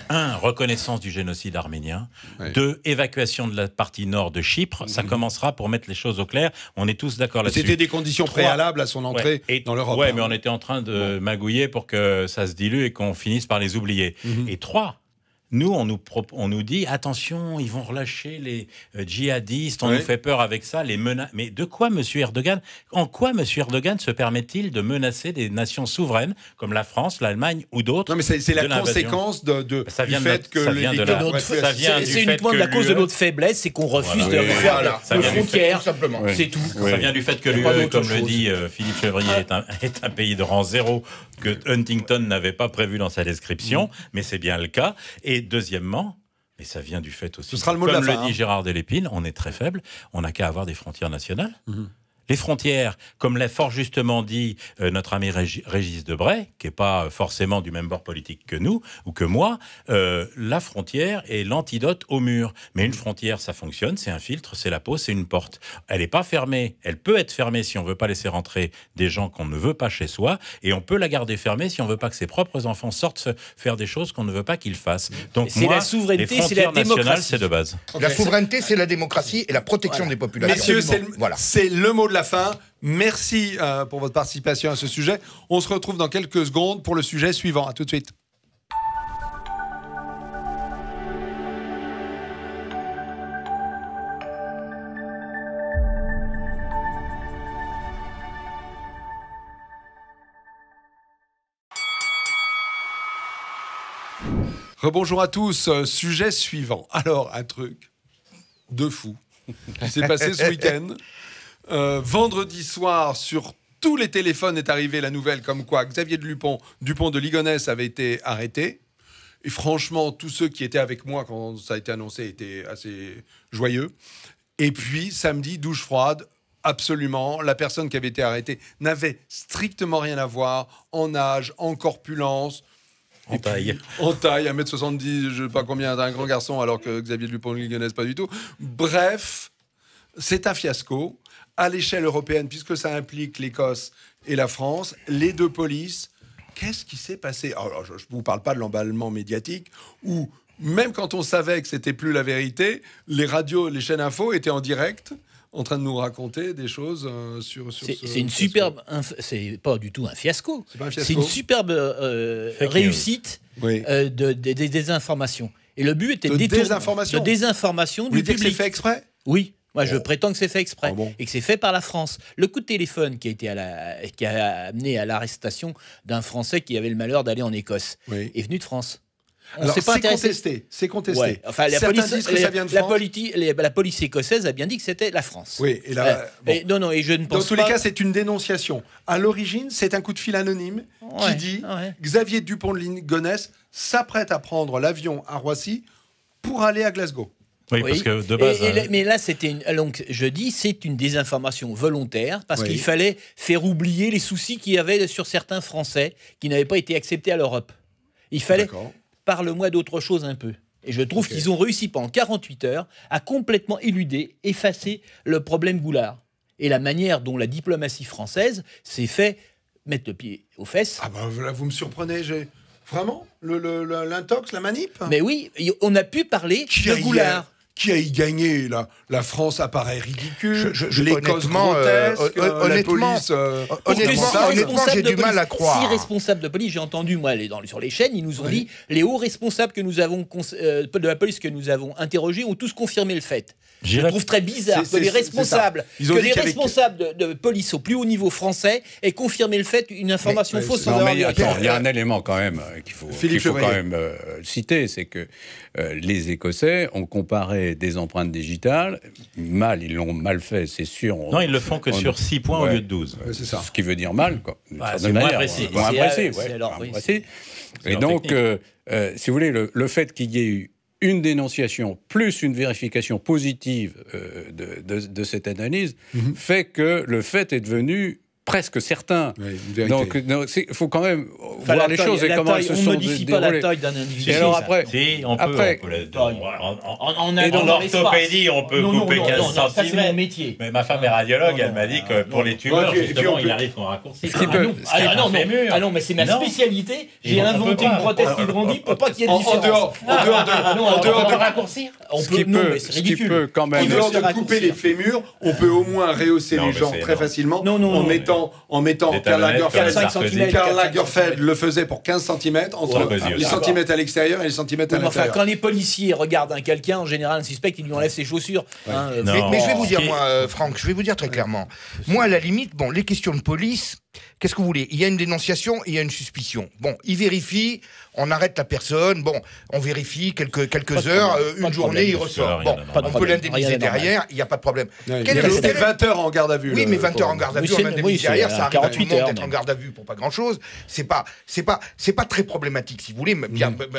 Speaker 2: 1. Reconnaissance du génocide arménien. 2. Évacuation de la partie nord de Chypre. Ça commencera pour mettre les choses au clair. On est tous d'accord là-dessus.
Speaker 1: C'était des conditions préalables à son entrée dans l'Europe.
Speaker 2: Oui, mais on était en train de magouiller pour que ça se dilue et qu'on finisse par les oublier. Et 3. Nous, on nous dit, attention, ils vont relâcher les djihadistes, on nous fait peur avec ça, les menaces. Mais de quoi, M. Erdogan, en quoi M. Erdogan se permet-il de menacer des nations souveraines, comme la France, l'Allemagne ou d'autres?
Speaker 1: Non, mais c'est la conséquence du fait que
Speaker 3: c'est uniquement de la cause de notre faiblesse, c'est qu'on refuse de refaire nos frontières. C'est tout.
Speaker 2: Ça vient du fait que l'UE, comme le dit Philippe Chevrier, est un pays de rang zéro, que Huntington n'avait pas prévu dans sa description, mais c'est bien le cas. Et deuxièmement, et ça vient du fait aussi,
Speaker 1: comme le
Speaker 2: dit Gérard Delépine, on est très faible, on n'a qu'à avoir des frontières nationales. Les frontières, comme l'a fort justement dit notre ami Régis Debray, qui n'est pas forcément du même bord politique que nous ou que moi, la frontière est l'antidote au mur. Mais une frontière, ça fonctionne, c'est un filtre, c'est la peau, c'est une porte. Elle n'est pas fermée, elle peut être fermée si on ne veut pas laisser rentrer des gens qu'on ne veut pas chez soi, et on peut la garder fermée si on ne veut pas que ses propres enfants sortent faire des choses qu'on ne veut pas qu'ils fassent. Donc moi,
Speaker 3: la souveraineté,
Speaker 2: les frontières nationales, c'est de base.
Speaker 5: La souveraineté, c'est la démocratie et la protection des populations.
Speaker 1: Messieurs, c'est le mot de la fin. Merci pour votre participation à ce sujet. On se retrouve dans quelques secondes pour le sujet suivant. À tout de suite. Rebonjour à tous. Sujet suivant. Alors, un truc de fou qui s'est passé ce week-end. Vendredi soir, sur tous les téléphones est arrivée la nouvelle comme quoi Xavier Dupont de Ligonnès avait été arrêté. Et franchement, tous ceux qui étaient avec moi quand ça a été annoncé étaient assez joyeux. Et puis, samedi, douche froide, absolument. La personne qui avait été arrêtée n'avait strictement rien à voir en âge, en corpulence.
Speaker 2: En taille,
Speaker 1: 1m70, je ne sais pas combien, un grand garçon, alors que Xavier Dupont de Ligonnès, pas du tout. Bref, c'est un fiasco. À l'échelle européenne, puisque ça implique l'Écosse et la France, les deux polices, qu'est-ce qui s'est passé? Alors, je ne vous parle pas de l'emballement médiatique, où même quand on savait que c'était plus la vérité, les radios, les chaînes info étaient en direct, en train de nous raconter des choses sur
Speaker 3: c'est une superbe... C'est pas du tout un fiasco.
Speaker 1: C'est pas un fiasco.
Speaker 3: C'est une superbe réussite des désinformations. Et le but était de désinformation
Speaker 1: du public. Vous voulez dire que c'est fait exprès?
Speaker 3: Oui. Moi, je prétends que c'est fait exprès et que c'est fait par la France. Le coup de téléphone qui a amené à l'arrestation d'un Français qui avait le malheur d'aller en Écosse est venu de France.
Speaker 1: Alors, c'est contesté.
Speaker 3: Ouais. Enfin, la police écossaise a bien dit que c'était la France.
Speaker 1: Oui, et là,
Speaker 3: et je ne pense pas...
Speaker 1: Dans tous les cas, c'est une dénonciation. À l'origine, c'est un coup de fil anonyme qui dit Xavier Dupont de Ligonnès s'apprête à prendre l'avion à Roissy pour aller à Glasgow.
Speaker 2: Oui, parce que de base...
Speaker 3: mais là, donc, je dis, c'est une désinformation volontaire, parce qu'il fallait faire oublier les soucis qu'il y avait sur certains Français qui n'avaient pas été acceptés à l'Europe. Il fallait... Parle-moi d'autre chose un peu. Et je trouve qu'ils ont réussi pendant 48 heures à complètement effacer le problème Goulard. Et la manière dont la diplomatie française s'est fait mettre le pied aux fesses...
Speaker 1: Ah ben là, vous me surprenez, Vraiment l'intox, la manip?
Speaker 3: Mais oui, on a pu parler de Goulard.
Speaker 1: Qui a y gagné la France apparaît ridicule. L'Écosse grotesque.
Speaker 5: Honnêtement, j'ai du mal à croire.
Speaker 3: 6 responsables de police, j'ai entendu moi sur les chaînes, ils nous ont dit les hauts responsables que nous avons de la police que nous avons interrogés ont tous confirmé le fait. Je trouve très bizarre que les responsables de police au plus haut niveau français aient confirmé le fait, une information fausse.
Speaker 4: Non, mais attends, il y a un élément quand même qu'il faut quand même citer, c'est que les Écossais ont comparé des empreintes digitales. Ils l'ont mal fait, c'est sûr.
Speaker 2: Non, ils le font que sur 6 points au lieu de 12.
Speaker 1: C'est ça.
Speaker 4: Ce qui veut dire mal, quoi.
Speaker 2: C'est moins précis.
Speaker 4: Moins précis. Et donc, si vous voulez, le fait qu'il y ait eu une dénonciation plus une vérification positive de cette analyse fait que le fait est devenu presque certain.
Speaker 1: Oui,
Speaker 4: donc, il faut quand même voir les choses et comment elles se sont déroulées.
Speaker 3: On ne modifie pas la taille d'un individu.
Speaker 4: Et alors après,
Speaker 2: si, on peut en orthopédie, on peut couper 15 cm.
Speaker 3: Ça, c'est mon métier.
Speaker 2: Mais ma femme est radiologue, elle m'a dit que pour les tumeurs, justement, il arrive qu'on raccourcisse.
Speaker 3: Ah non, mais c'est ma spécialité. J'ai inventé une prothèse qui grandit pour pas qu'il y ait de différence.
Speaker 2: On peut raccourcir.
Speaker 3: C'est ridicule.
Speaker 4: Quand même.
Speaker 1: En dehors de couper les fémurs, on peut au moins rehausser les jambes très facilement en mettant Karl Lagerfeld le faisait pour 15 cm entre les centimètres à l'extérieur et les centimètres à l'intérieur.
Speaker 3: Quand les policiers regardent quelqu'un, en général, un suspect, ils lui enlèvent ses chaussures.
Speaker 5: Mais je vais vous dire, moi, Franck, je vais vous dire très clairement. Moi, à la limite, bon, les questions de police, qu'est-ce que vous voulez? Il y a une dénonciation et il y a une suspicion. Bon, ils vérifient, on arrête la personne, bon, on vérifie quelques heures, une journée, il ressort. Bon, on peut l'indemniser derrière, il n'y a pas de problème.
Speaker 1: Il est resté 20 heures en garde à vue.
Speaker 5: Oui, mais 20 heures en garde à vue, on l'indemnise derrière, ça arrive à tout le monde d'être en garde à vue pour pas grand-chose. C'est pas très problématique, si vous voulez,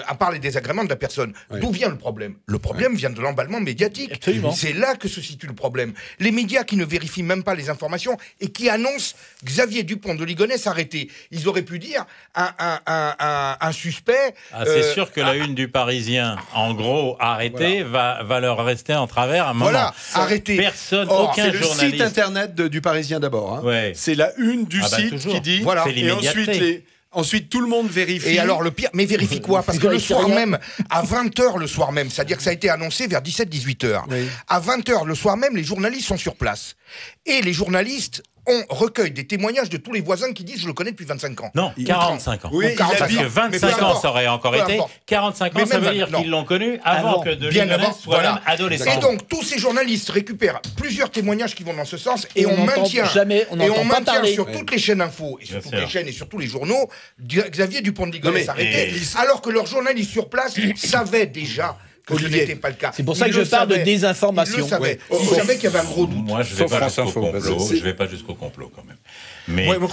Speaker 5: à part les désagréments de la personne. D'où vient le problème? Le problème vient de l'emballement médiatique. C'est là que se situe le problème. Les médias qui ne vérifient même pas les informations et qui annoncent Xavier Dupont de Ligonnès arrêté. Ils auraient pu dire un suspect.
Speaker 2: C'est sûr que la une du Parisien, en gros, arrêté, va leur rester en travers un moment.
Speaker 5: Voilà, arrêté.
Speaker 2: Personne, aucun journaliste.
Speaker 1: C'est le site internet du Parisien d'abord. Hein.
Speaker 2: Ouais.
Speaker 1: C'est la une du site qui dit.
Speaker 5: Voilà.
Speaker 1: Et ensuite, tout le monde vérifie.
Speaker 5: Et alors, le pire, mais vérifie quoi? Parce que le soir même, à 20h le soir même, c'est-à-dire que ça a été annoncé vers 17-18h. Oui. À 20h le soir même, les journalistes sont sur place. Et les journalistes recueille des témoignages de tous les voisins qui disent « je le connais depuis 25 ans ».
Speaker 2: Non, 45 ans.
Speaker 1: Oui,
Speaker 2: parce que 25 ans, ça aurait encore été. 45 ans, ça veut dire qu'ils l'ont connu avant que de Ligonnès soit même adolescent.
Speaker 5: Et donc, tous ces journalistes récupèrent plusieurs témoignages qui vont dans ce sens et on maintient sur toutes les chaînes info, et sur toutes les chaînes et sur tous les journaux, Xavier Dupont de Ligonnès arrêté, alors que leurs journalistes sur place savaient déjà que ce n'était pas le cas.
Speaker 3: C'est pour ça que je parle de désinformation.
Speaker 5: Ils le savaient. Ils savaient qu'il y avait un gros doute.
Speaker 2: Moi, je ne vais pas jusqu'au complot quand même. Mais
Speaker 5: non,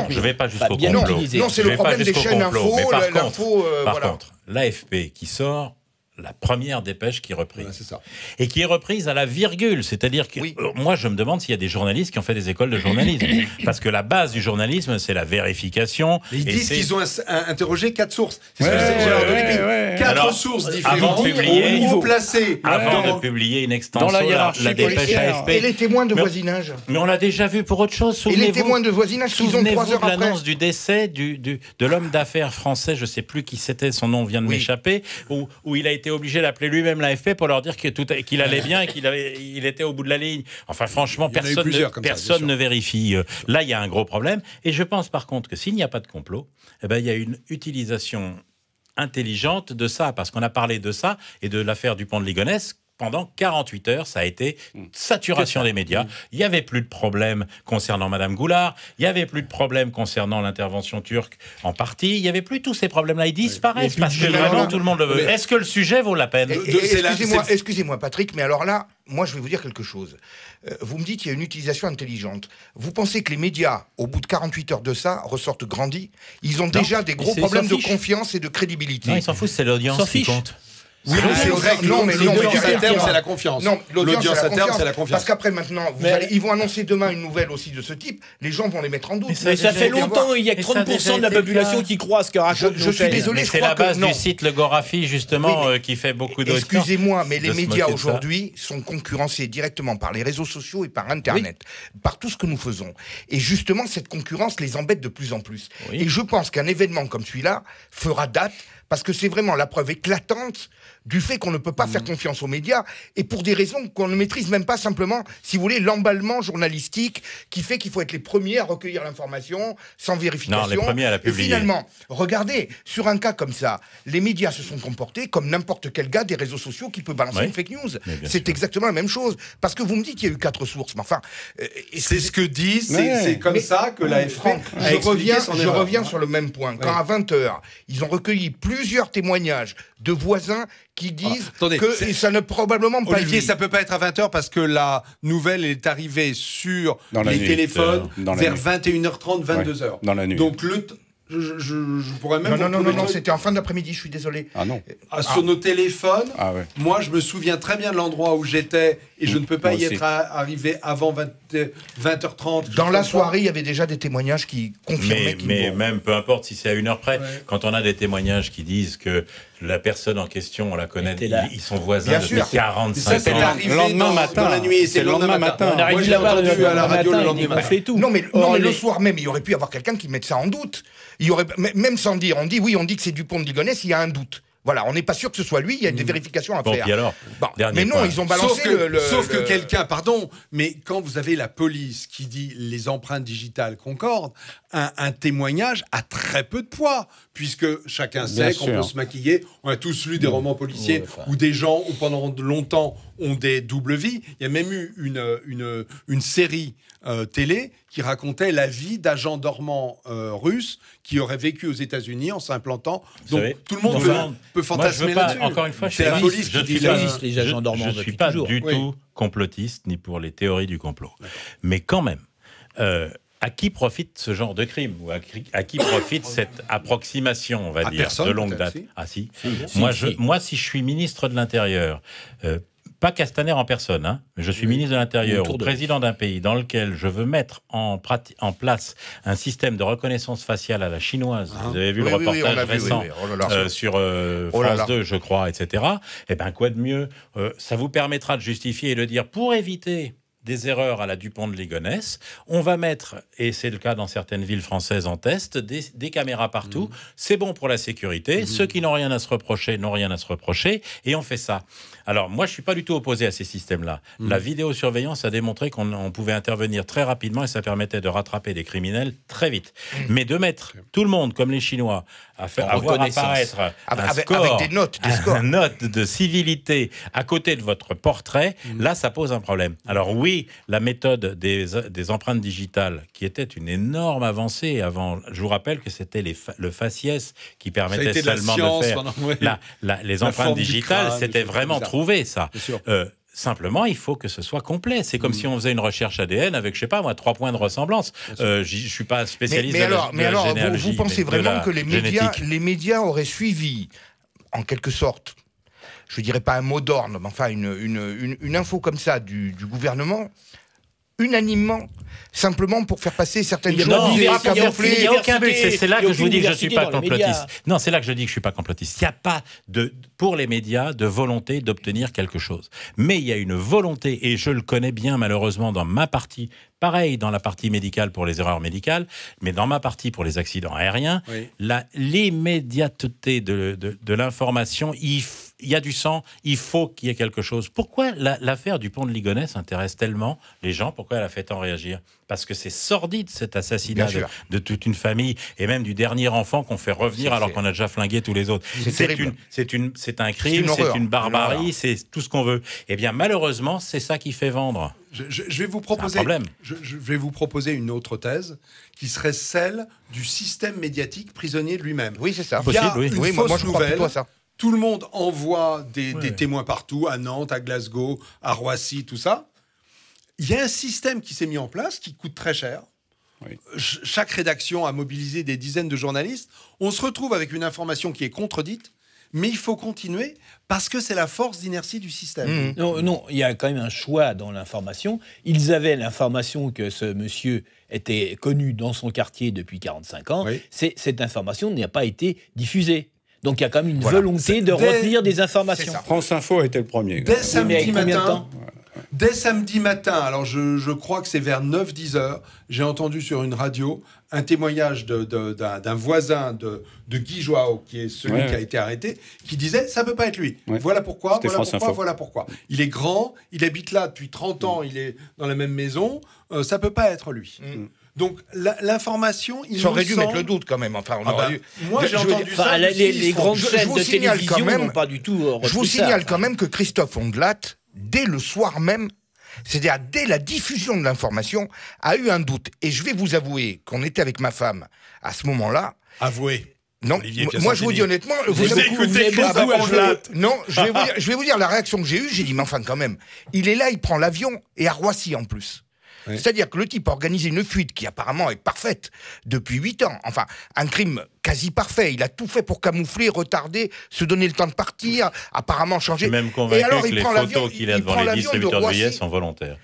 Speaker 2: je ne vais pas jusqu'au complot.
Speaker 5: Non, c'est le problème des chaînes info.
Speaker 2: Par contre, l'AFP qui sort la première dépêche qui est reprise.
Speaker 1: Ouais, c'est ça.
Speaker 2: Et qui est reprise à la virgule. C'est-à-dire que moi, je me demande s'il y a des journalistes qui ont fait des écoles de journalisme. Parce que la base du journalisme, c'est la vérification.
Speaker 1: Mais ils disent qu'ils ont interrogé 4 sources. C'est ce que c'est 4 sources différentes.
Speaker 2: Avant de publier une extension, la dépêche AFP.
Speaker 5: Et les témoins de voisinage.
Speaker 2: Mais on l'a déjà vu pour autre chose.
Speaker 5: Et les témoins de voisinage qui ont 3 heures après.
Speaker 2: L'annonce du décès de l'homme d'affaires français, je ne sais plus qui c'était, son nom vient de m'échapper, où il a été obligé d'appeler lui-même l'AFP pour leur dire qu'il allait bien et qu'il était au bout de la ligne. Enfin, franchement, personne ne vérifie. Là, il y a un gros problème. Et je pense, par contre, que s'il n'y a pas de complot, il y a une utilisation intelligente de ça, parce qu'on a parlé de ça et de l'affaire Dupont de Ligonnès. Pendant 48 heures, ça a été saturation des médias. Il n'y avait plus de problème concernant Madame Goulard. Il n'y avait plus de problème concernant l'intervention turque en partie. Il n'y avait plus tous ces problèmes-là. Ils disparaissent parce que vraiment tout le monde le veut. Est-ce que le sujet vaut la peine?
Speaker 5: Excusez-moi, Patrick, mais alors là, moi, je vais vous dire quelque chose. Vous me dites qu'il y a une utilisation intelligente. Vous pensez que les médias, au bout de 48 heures de ça, ressortent grandis? Ils ont déjà des gros problèmes de confiance et de crédibilité.
Speaker 2: Non, ils s'en foutent, c'est l'audience qui compte.
Speaker 1: Oui, c'est vrai que l'audience à terme, c'est la confiance.
Speaker 5: Non, l'audience à terme, c'est la confiance. Parce qu'après, maintenant, ils vont annoncer demain une nouvelle aussi de ce type. Les gens vont les mettre en doute.
Speaker 3: Mais ça fait longtemps, il y a que 30% de la population qui croit ce que raconte.
Speaker 5: Je suis désolé,
Speaker 2: c'est la base du site Le Gorafi, justement, qui fait beaucoup de...
Speaker 5: Excusez-moi, mais les médias aujourd'hui sont concurrencés directement par les réseaux sociaux et par Internet, par tout ce que nous faisons. Et justement, cette concurrence les embête de plus en plus. Et je pense qu'un événement comme celui-là fera date, parce que c'est vraiment la preuve éclatante du fait qu'on ne peut pas faire confiance aux médias, et pour des raisons qu'on ne maîtrise même pas, simplement, si vous voulez, l'emballement journalistique qui fait qu'il faut être les premiers à recueillir l'information sans vérification.
Speaker 2: Non, les premiers à la publier.
Speaker 5: Et finalement, regardez, sur un cas comme ça, les médias se sont comportés comme n'importe quel gars des réseaux sociaux qui peut balancer une fake news. C'est exactement la même chose. Parce que vous me dites qu'il y a eu 4 sources, mais enfin...
Speaker 1: c'est ce que disent, c'est comme ça que l'AFP
Speaker 5: je reviens sur le même point. Quand à 20h, ils ont recueilli plusieurs témoignages de voisins qui disent que ça ne probablement pas
Speaker 1: Olivier, ça peut pas être à 20h parce que la nouvelle est arrivée sur les téléphones vers 21h30, 22h.
Speaker 4: Dans la nuit.
Speaker 1: Donc je pourrais même...
Speaker 5: Non, c'était en fin d'après-midi, je suis désolé.
Speaker 4: Ah non.
Speaker 1: Sur nos téléphones, moi je me souviens très bien de l'endroit où j'étais et je ne peux pas y être arrivé avant 20h30.
Speaker 5: Dans la soirée, il y avait déjà des témoignages qui confirmaient
Speaker 2: mais même, peu importe si c'est à 1 heure près, quand on a des témoignages qui disent que la personne en question, on la connaît, ils sont voisins depuis 45 ans.
Speaker 1: C'est arrivé le lendemain matin. Dans la nuit, c'est le lendemain matin.
Speaker 3: On arrive là-bas à la radio le lendemain.
Speaker 5: Non, mais le soir même, il y aurait pu y avoir quelqu'un qui mette ça en doute. Il y aurait, même sans dire, on dit que c'est Dupont de Ligonnès, il y a un doute. Voilà, on n'est pas sûr que ce soit lui, il y a des vérifications à faire.
Speaker 2: Puis alors,
Speaker 5: mais non, ils ont balancé
Speaker 1: sauf que quelqu'un, pardon, mais quand vous avez la police qui dit les empreintes digitales concordent, un témoignage a très peu de poids, puisque chacun sait qu'on peut se maquiller. On a tous lu des romans policiers où des gens, où pendant longtemps, ont des doubles vies. Il y a même eu une série télé qui racontait la vie d'agents dormants russes qui auraient vécu aux États-Unis en s'implantant. Donc tout le monde peut fantasmer là-dessus.
Speaker 2: Encore une fois,
Speaker 3: c'est la police qui dit les agents dormants.
Speaker 2: Je ne suis pas du tout complotiste ni pour les théories du complot. Mais quand même, à qui profite ce genre de crime ou à qui profite cette approximation, on va dire, de longue date? Si. Moi, si je suis ministre de l'Intérieur, pas Castaner en personne, mais je suis ministre de l'Intérieur ou président d'un pays dans lequel je veux mettre en place un système de reconnaissance faciale à la chinoise. Vous avez vu le reportage récent sur France 2, je crois, etc. Eh bien, quoi de mieux? Ça vous permettra de justifier et de dire, pour éviter des erreurs à la Dupont de Ligonnès, on va mettre, et c'est le cas dans certaines villes françaises en test, des caméras partout. C'est bon pour la sécurité. Ceux qui n'ont rien à se reprocher n'ont rien à se reprocher, et on fait ça. Alors, moi, je ne suis pas du tout opposé à ces systèmes-là. La vidéosurveillance a démontré qu'on pouvait intervenir très rapidement, et ça permettait de rattraper des criminels très vite. Mais de mettre tout le monde, comme les Chinois, à voir apparaître avec
Speaker 5: des notes,
Speaker 2: un note de civilité à côté de votre portrait, là, ça pose un problème. Alors oui, la méthode des empreintes digitales, qui était une énorme avancée avant, je vous rappelle que c'était le faciès qui permettait seulement de faire les empreintes digitales, c'était vraiment trouvé, ça. Simplement, il faut que ce soit complet. C'est comme si on faisait une recherche ADN avec, je sais pas moi, 3 points de ressemblance. Je suis pas spécialiste de la généalogie.
Speaker 5: Vous pensez vraiment que les médias auraient suivi, en quelque sorte, je dirais pas un mot d'ordre, mais enfin une info comme ça du gouvernement, unanimement, simplement pour faire passer certaines choses.
Speaker 2: Il n'y a aucun but. C'est là que je vous dis que je ne suis pas complotiste. Non, c'est là que je dis que je ne suis pas complotiste. Il n'y a pas pour les médias de volonté d'obtenir quelque chose. Mais il y a une volonté, et je le connais bien malheureusement dans ma partie, pareil dans la partie médicale pour les erreurs médicales, mais dans ma partie pour les accidents aériens, l'immédiateté de l'information, il y a du sang, il faut qu'il y ait quelque chose. Pourquoi l'affaire Dupont de Ligonnès intéresse tellement les gens? Pourquoi elle a fait tant réagir? Parce que c'est sordide, cet assassinat de toute une famille, et même du dernier enfant qu'on fait revenir alors qu'on a déjà flingué tous les autres. C'est un crime, c'est une barbarie, c'est tout ce qu'on veut. Eh bien, malheureusement, c'est ça qui fait vendre.
Speaker 1: Je vais vous proposer, je vais vous proposer une autre thèse qui serait celle du système médiatique prisonnier de lui-même.
Speaker 5: Oui, c'est ça.
Speaker 1: Il y a
Speaker 5: une
Speaker 1: fausse
Speaker 5: moi, je crois plutôt à ça.
Speaker 1: Tout le monde envoie des témoins partout, à Nantes, à Glasgow, à Roissy, tout ça. Il y a un système qui s'est mis en place, qui coûte très cher. Chaque rédaction a mobilisé des dizaines de journalistes. On se retrouve avec une information qui est contredite, mais il faut continuer parce que c'est la force d'inertie du système.
Speaker 3: Non, il y a quand même un choix dans l'information. Ils avaient l'information que ce monsieur était connu dans son quartier depuis 45 ans. Cette information n'a pas été diffusée. Donc il y a quand même une volonté de retenir des informations.
Speaker 4: France Info était le premier.
Speaker 1: Dès samedi matin, Dès samedi matin, alors je crois que c'est vers 9-10 heures, j'ai entendu sur une radio un témoignage d'un voisin de Guy Joao, qui est celui qui a été arrêté, qui disait « ça peut pas être lui ». Voilà pourquoi, voilà pourquoi. Il est grand, il habite là depuis 30 ans, il est dans la même maison, ça peut pas être lui. Donc l'information,
Speaker 5: il aurait dû mettre le doute quand même. Enfin, on aurait dû...
Speaker 1: Moi, j'ai entendu ça.
Speaker 3: Les grandes chaînes de télévision n'ont pas du tout.
Speaker 5: Je vous signale quand même que Christophe Ondelat, dès le soir même, c'est-à-dire dès la diffusion de l'information, a eu un doute. Et je vais vous avouer qu'on était avec ma femme à ce moment-là.
Speaker 1: Avouez.
Speaker 5: Non, moi je vous dis honnêtement, vous écoutez non, je vais vous dire la réaction que j'ai eue. J'ai dit mais enfin quand même, il est là, il prend l'avion et à Roissy en plus. C'est-à-dire que le type a organisé une fuite qui apparemment est parfaite depuis 8 ans. Enfin, un crime quasi parfait. Il a tout fait pour camoufler, retarder, se donner le temps de partir, apparemment changer.
Speaker 2: Je suis même convaincu que les photos qu'il a devant les distributeurs de billets sont volontaires.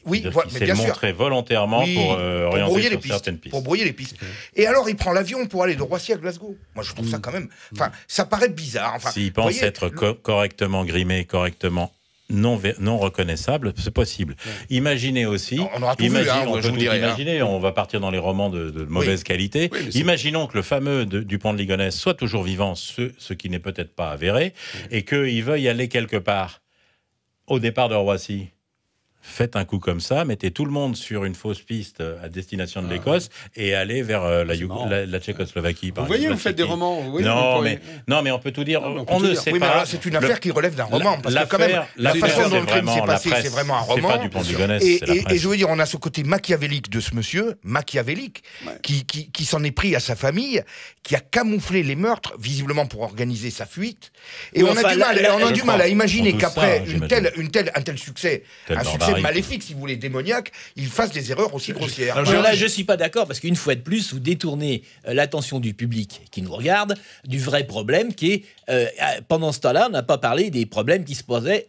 Speaker 5: Oui,
Speaker 2: il s'est montré volontairement pour orienter sur certaines pistes.
Speaker 5: Pour brouiller les pistes. Et alors, il prend l'avion pour aller de Roissy à Glasgow. Moi, je trouve ça quand même... Enfin, ça paraît bizarre. Enfin,
Speaker 2: s'il pense être correctement grimé, correctement non reconnaissable, c'est possible. Imaginez aussi,
Speaker 5: on aura tout vu,
Speaker 2: on peut tout imaginer, on va partir dans les romans de mauvaise qualité. Imaginons que le fameux Dupont de Ligonnès soit toujours vivant, ce qui n'est peut-être pas avéré, et qu'il veuille aller quelque part au départ de Roissy. Faites un coup comme ça, mettez tout le monde sur une fausse piste à destination de l'Écosse et allez vers la Tchécoslovaquie.
Speaker 1: Vous voyez, vous faites des romans. Oui,
Speaker 2: non, mais on peut tout dire. On ne sait pas.
Speaker 5: C'est une affaire qui relève d'un roman. Parce que quand même, la façon dont le crime s'est passé, c'est vraiment un roman.
Speaker 2: C'est pas Dupont de Ligonnès,
Speaker 5: et je veux dire, on a ce côté machiavélique de ce monsieur, qui s'en est pris à sa famille, qui a camouflé les meurtres, visiblement pour organiser sa fuite. Et on a du mal à imaginer qu'après un tel succès, un succès maléfique, si vous voulez, démoniaque, il fasse des erreurs aussi grossières.
Speaker 3: Alors là, je ne suis pas d'accord, parce qu'une fois de plus, vous détournez l'attention du public qui nous regarde du vrai problème qui est, pendant ce temps-là, on n'a pas parlé des problèmes qui se posaient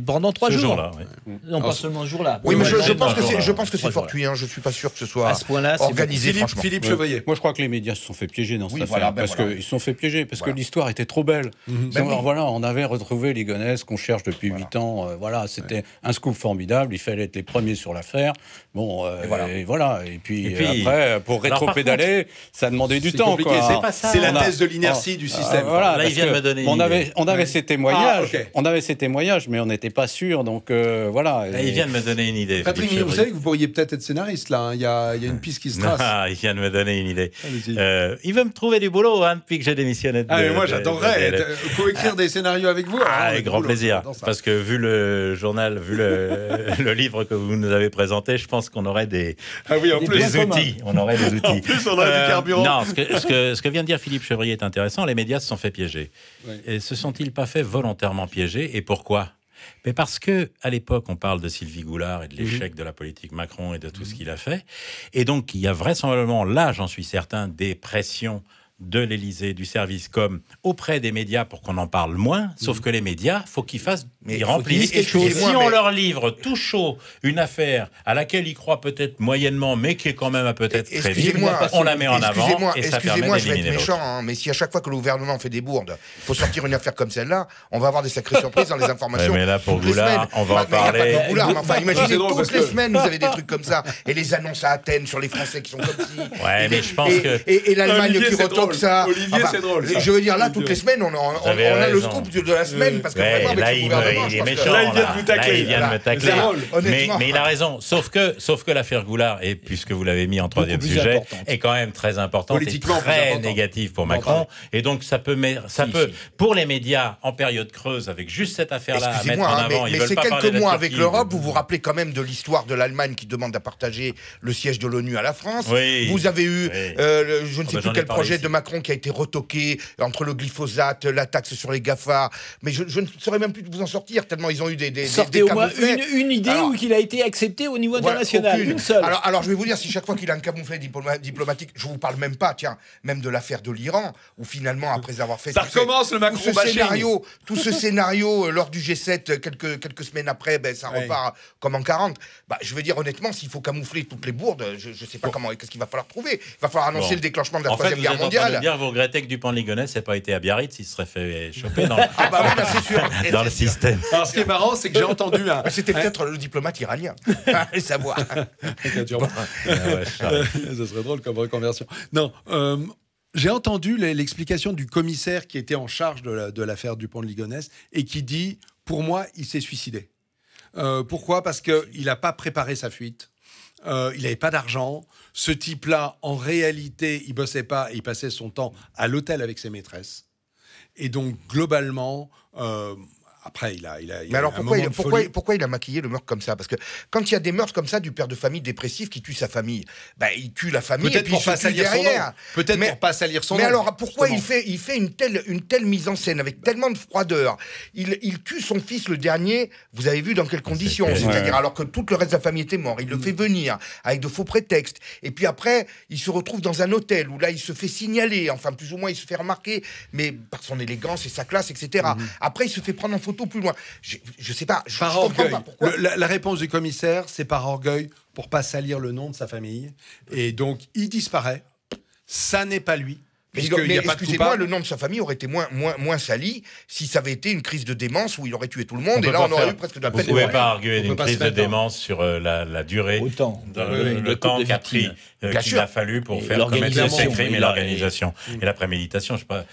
Speaker 3: pendant 3 jours.
Speaker 2: Jour-là, oui.
Speaker 3: Non, pas seulement ce jour-là.
Speaker 5: Oui, mais je pense que c'est fortuit. Je ne suis pas sûr que ce soit
Speaker 3: à ce point-là,
Speaker 5: organisé, franchement.
Speaker 1: Philippe Chevrier.
Speaker 4: Moi, je crois que les médias se sont fait piéger dans cette affaire. Ils se sont fait piéger, parce que l'histoire était trop belle. Alors voilà, on avait retrouvé Ligonnès qu'on cherche depuis 8 ans. Voilà, c'était un scoop formidable. Il fallait être les premiers sur l'affaire. Bon, et voilà. Et puis après, pour rétro-pédaler, ça demandait du temps.
Speaker 1: C'est la thèse de l'inertie du système.
Speaker 4: Voilà,
Speaker 2: là, il vient de me donner une idée.
Speaker 4: On avait ces témoignages, mais on n'était pas sûr. Donc voilà.
Speaker 2: Là, il vient de me donner une idée.
Speaker 1: Patrick, vous savez que vous pourriez peut-être être scénariste là. Il y a une piste qui se trace.
Speaker 2: Il vient de me donner une idée. Il veut me trouver du boulot depuis que j'ai démissionné.
Speaker 1: Mais moi, j'adorerais coécrire des scénarios avec vous.
Speaker 2: Avec grand plaisir. Parce que vu le journal, vu le livre que vous nous avez présenté, je pense qu'on aurait des outils. On aurait des outils.
Speaker 1: En plus, on aurait du carburant.
Speaker 2: Non, ce que vient de dire Philippe Chevrier est intéressant. Les médias se sont fait piéger. Et se sont-ils pas fait volontairement piéger? Et pourquoi? Mais parce que à l'époque, on parle de Sylvie Goulard et de l'échec de la politique Macron et de tout ce qu'il a fait. Et donc, il y a vraisemblablement, là, j'en suis certain, des pressions de l'Élysée, du service com, auprès des médias pour qu'on en parle moins, sauf que les médias, faut qu'ils fassent, ils remplissent quelque chose. Si on leur livre tout chaud une affaire à laquelle ils croient peut-être moyennement, mais qui est quand même peut-être très vite, on la met en avant et ça permet d'éliminer l'autre.
Speaker 5: Excusez-moi, je vais être méchant, mais si à chaque fois que le gouvernement fait des bourdes, il faut sortir une affaire comme celle-là, on va avoir des sacrées surprises dans les informations.
Speaker 2: Mais là, pour Goulard, on va en parler.
Speaker 5: Imaginez, toutes les semaines, vous avez des trucs comme ça, et les annonces à Athènes sur les Français qui sont comme ci.
Speaker 2: Ouais, mais je pense que...
Speaker 5: Et l'Allemagne qui retoque ça.
Speaker 1: Olivier, c'est drôle.
Speaker 5: Je veux dire, là, toutes les semaines, on a le scoop de la semaine, parce que vraiment, avec ce gouvernement,
Speaker 2: il est méchant.
Speaker 1: Là, il vient de vous tacler.
Speaker 2: Il vient de me tacler. Mais il a raison. Sauf que l'affaire Goulard, et puisque vous l'avez mis en troisième sujet, est quand même très importante et très négative pour Macron. Et donc, ça peut, pour les médias, en période creuse, avec juste cette affaire-là à mettre en avant, ils veulent pas parler de la Turquie.
Speaker 5: Mais c'est quelques mois avec l'Europe, vous vous rappelez quand même de l'histoire de l'Allemagne qui demande à partager le siège de l'ONU à la France. Vous avez eu, je ne sais plus quel projet de Macron qui a été retoqué entre le glyphosate, la taxe sur les GAFA, mais je ne saurais même plus vous en sortir, tellement ils ont eu des
Speaker 3: sortez au moins une idée où qu'il a été accepté au niveau international, une seule.
Speaker 5: Alors je vais vous dire, si chaque fois qu'il a un camouflet diplomatique, je vous parle même pas, même de l'affaire de l'Iran, où finalement, après avoir fait
Speaker 1: ça recommence le Macron
Speaker 5: tout ce scénario lors du G7, quelques semaines après, ça repart comme en 40. Je veux dire, honnêtement, s'il faut camoufler toutes les bourdes, je sais pas qu'est-ce qu'il va falloir trouver. Il va falloir annoncer le déclenchement de la Troisième Guerre mondiale.
Speaker 2: Vous regrettez que Dupont de Ligonnès n'ait pas été à Biarritz, il se serait fait choper dans le système.
Speaker 1: Alors ce qui est marrant, c'est que j'ai entendu
Speaker 5: c'était peut-être le diplomate iranien. Allez savoir.
Speaker 1: Ça serait drôle comme reconversion. Non, j'ai entendu l'explication du commissaire qui était en charge de l'affaire Dupont de Ligonnès et qui dit, pour moi, il s'est suicidé. Pourquoi? Parce qu'il n'a pas préparé sa fuite. Il n'avait pas d'argent. Ce type-là, en réalité, il bossait pas, il passait son temps à l'hôtel avec ses maîtresses. Et donc, globalement, après, il a
Speaker 5: mais alors pourquoi il a maquillé le meurtre comme ça? Parce que quand il y a des meurtres comme ça du père de famille dépressif qui tue sa famille, il tue la famille et puis il se tue derrière.
Speaker 1: Peut-être pour pas salir son nom.
Speaker 5: Mais alors pourquoi il fait une telle mise en scène avec tellement de froideur? Il tue son fils, le dernier, vous avez vu dans quelles conditions, c'est-à-dire alors que tout le reste de la famille était mort, il le fait venir avec de faux prétextes, et puis après il se retrouve dans un hôtel où là il se fait signaler, enfin plus ou moins il se fait remarquer, mais par son élégance et sa classe, etc. Après il se fait prendre en photo plus loin. Je sais pas, je comprends pas pourquoi.
Speaker 1: La réponse du commissaire, c'est par orgueil, pour pas salir le nom de sa famille, et donc il disparaît. Ça n'est pas lui.
Speaker 5: Mais excusez-moi, le nom de sa famille aurait été moins sali si ça avait été une crise de démence où il aurait tué tout le monde, et là on aurait eu presque de la peine.
Speaker 2: Vous ne pouvez pas arguer d'une crise de démence sur la durée, le temps qu'a pris, qu'il a fallu pour faire commettre ces crimes, et l'organisation. Et la préméditation, je sais pas,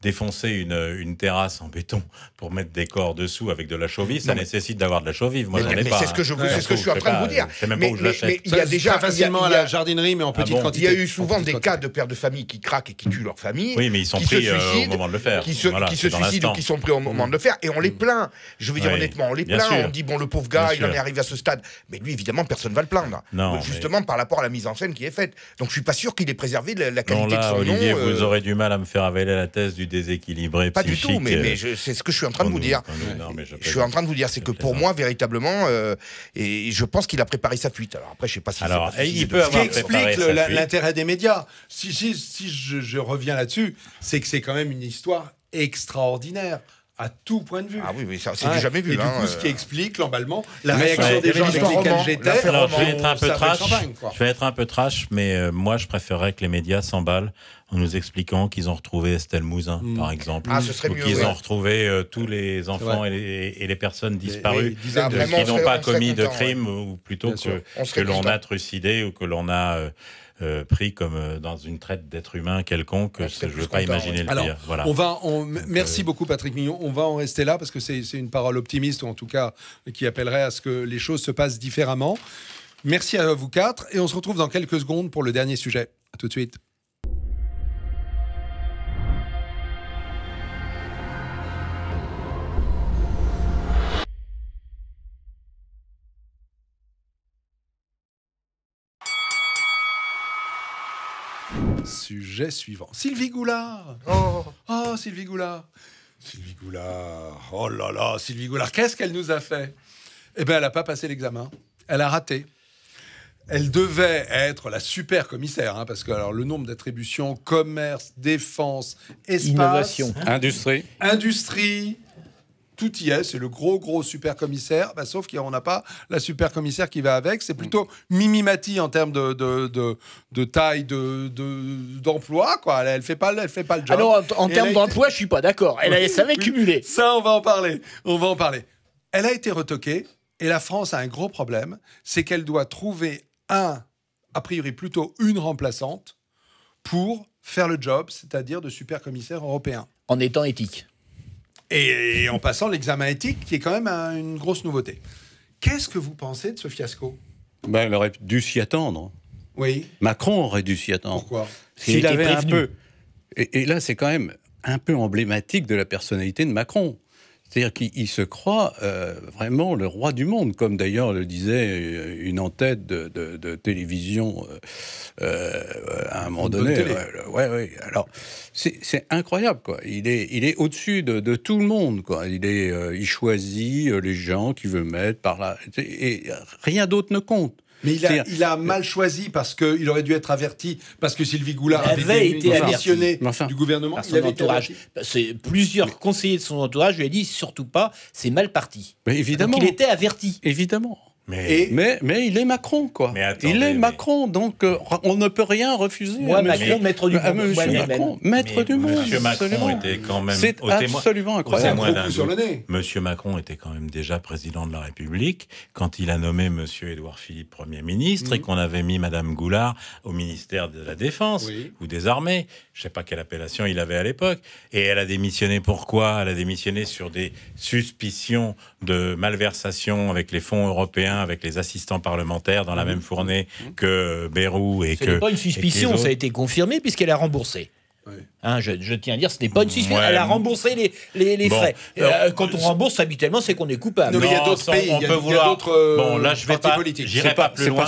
Speaker 2: défoncer une terrasse en béton pour mettre des corps dessous avec de la chaux vive, ça nécessite d'avoir de la chaux vive. Moi j'en ai pas.
Speaker 5: C'est ce que je suis en train de vous dire.
Speaker 2: C'est même pas où je l'achète.
Speaker 5: Il y a déjà
Speaker 1: facilement à la jardinerie, mais en petite quantité.
Speaker 5: Il y a eu souvent des cas de pères de famille qui craquent et qui tuent leur famille.
Speaker 2: Oui, mais ils sont pris au moment de le faire.
Speaker 5: Qui se suicident ou qui sont pris au moment de le faire. Et on les plaint. Je veux dire honnêtement, on les plaint. On dit, bon, le pauvre gars, il en est arrivé à ce stade. Mais lui, évidemment, personne ne va le plaindre. Justement, par rapport à la mise en scène qui est faite. Donc, je suis pas sûr qu'il ait préservé la qualité de son nom.
Speaker 2: Olivier, vous aurez du mal à me faire avaler la thèse du déséquilibré
Speaker 5: pas
Speaker 2: psychique.
Speaker 5: Pas du tout, mais c'est ce que je suis en train de vous dire. Je suis en train de vous dire, c'est que pour moi, véritablement, et je pense qu'il a préparé sa fuite. Alors après, je sais pas si
Speaker 1: il peut avoir préparé sa fuite. L'intérêt des médias. Si je reviens là-dessus, c'est que c'est quand même une histoire extraordinaire à tout point de vue.
Speaker 5: Ah oui, ça c'est jamais vu.
Speaker 1: Et du coup, ce qui explique l'emballement, la réaction des gens avec lesquels j'étais.
Speaker 2: Alors, je vais être un peu trash, mais moi, je préférerais que les médias s'emballent en nous expliquant qu'ils ont retrouvé Estelle Mouzin, par exemple,
Speaker 5: ce serait mieux,
Speaker 2: qu'ils ont retrouvé tous les enfants et les personnes disparues qui n'ont pas commis de crime, ou plutôt que l'on a trucidé ou que l'on a pris comme dans une traite d'être humain quelconque, je ne veux pas imaginer le pire. Voilà.
Speaker 1: Merci beaucoup Patrick Mignon, on va en rester là parce que c'est une parole optimiste, ou en tout cas qui appellerait à ce que les choses se passent différemment. Merci à vous quatre, et on se retrouve dans quelques secondes pour le dernier sujet. À tout de suite. Sujet suivant. Sylvie Goulard. Oh, Sylvie Goulard. Sylvie Goulard. Oh là là, Sylvie Goulard. Qu'est-ce qu'elle nous a fait? Eh bien, elle n'a pas passé l'examen. Elle a raté. Elle devait être la super commissaire, parce que alors, le nombre d'attributions, commerce, défense, espace,
Speaker 3: innovation,
Speaker 1: industrie, tout y est, c'est le gros super commissaire, sauf qu'on n'a pas la super commissaire qui va avec, c'est plutôt Mimimati en termes de taille d'emploi, quoi. Elle fait pas le job.
Speaker 3: Alors en termes d'emploi, je suis pas d'accord. Elle savait cumuler.
Speaker 1: Ça, on va en parler. Elle a été retoquée, et la France a un gros problème, c'est qu'elle doit trouver a priori plutôt une remplaçante pour faire le job, c'est-à-dire de super commissaire européen.
Speaker 3: En étant éthique.
Speaker 1: Et en passant l'examen éthique, qui est quand même une grosse nouveauté. Qu'est-ce que vous pensez de ce fiasco?
Speaker 4: Elle aurait dû s'y attendre.
Speaker 1: Oui.
Speaker 4: Macron aurait dû s'y attendre.
Speaker 1: Pourquoi?
Speaker 4: S'il avait un peu... Et là, c'est quand même un peu emblématique de la personnalité de Macron. C'est-à-dire qu'il se croit vraiment le roi du monde, comme d'ailleurs le disait une en-tête de télévision à un moment donné. Ouais. Alors, c'est incroyable, quoi. Il est au-dessus de tout le monde, quoi. Il choisit les gens qu'il veut mettre par là. Et rien d'autre ne compte.
Speaker 1: Mais il a mal choisi parce qu'il aurait dû être averti, parce que Sylvie Goulard avait été démissionnée du gouvernement.
Speaker 3: Par son entourage. Plusieurs conseillers de son entourage lui ont dit surtout pas, c'est mal parti.
Speaker 4: Mais évidemment.
Speaker 3: Donc il était averti.
Speaker 4: Évidemment. Mais il est Macron, quoi. Il est Macron, donc on ne peut rien refuser.
Speaker 3: Moi, Macron, maître du monde.
Speaker 4: Maître du monde.
Speaker 2: Monsieur Macron était quand même...
Speaker 4: C'est absolument incroyable.
Speaker 2: Monsieur Macron était quand même déjà président de la République quand il a nommé monsieur Édouard Philippe Premier ministre et qu'on avait mis madame Goulard au ministère de la Défense ou des Armées. Je ne sais pas quelle appellation il avait à l'époque. Et elle a démissionné pourquoi? Elle a démissionné sur des suspicions de malversation avec les fonds européens, avec les assistants parlementaires dans la même fournée que Bayrou et que...
Speaker 3: Ce n'est pas une suspicion, ça a été confirmé puisqu'elle a remboursé. Hein, je tiens à dire, ce n'est pas une suspicion. Elle a remboursé les frais. Quand on rembourse habituellement, c'est qu'on est coupable.
Speaker 1: Non, mais il y a d'autres pays, il y a d'autres
Speaker 2: bon, là, je vais pas politiques. J'irai pas plus loin.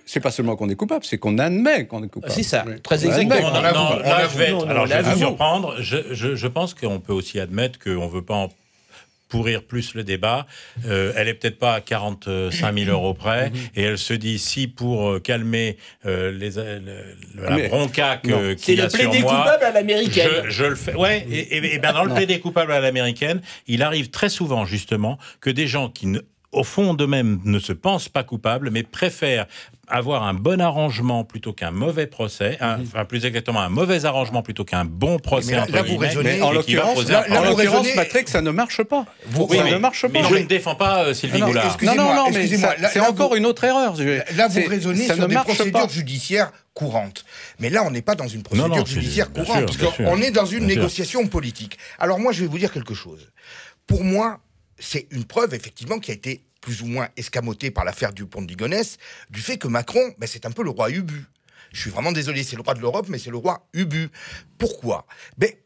Speaker 4: C'est pas seulement qu'on est coupable, c'est qu'on admet qu'on est coupable.
Speaker 3: C'est ça, très exactement.
Speaker 2: Là, je vais vous surprendre. Je pense qu'on peut aussi admettre qu'on ne veut pas pourrir plus le débat. Elle est peut-être pas à 45 000 euros près, et elle se dit, si pour calmer la bronca qu'il y a sur moi...
Speaker 3: C'est le plaidé coupable à l'américaine.
Speaker 2: Je le fais. Ouais, et bien dans le plaidé coupable à l'américaine, il arrive très souvent, justement, que des gens qui, au fond d'eux-mêmes, ne se pensent pas coupables, mais préfèrent avoir un bon arrangement plutôt qu'un mauvais procès, enfin plus exactement un mauvais arrangement plutôt qu'un bon procès.
Speaker 5: Là, vous raisonnez.
Speaker 4: En l'occurrence, Patrick, ça ne marche pas. Ça ne marche pas.
Speaker 2: Mais je ne défends pas Sylvie Goulard.
Speaker 4: Non, mais c'est encore une autre erreur.
Speaker 5: Là, vous raisonnez sur des procédures judiciaires courantes. Mais là, on n'est pas dans une procédure judiciaire courante. On est dans une négociation politique. Alors moi, je vais vous dire quelque chose. Pour moi, c'est une preuve, effectivement, qui a été plus ou moins escamoté par l'affaire du pont de Ligonnès, du fait que Macron, c'est un peu le roi Ubu. Je suis vraiment désolé, c'est le roi de l'Europe, mais c'est le roi Ubu. Pourquoi ?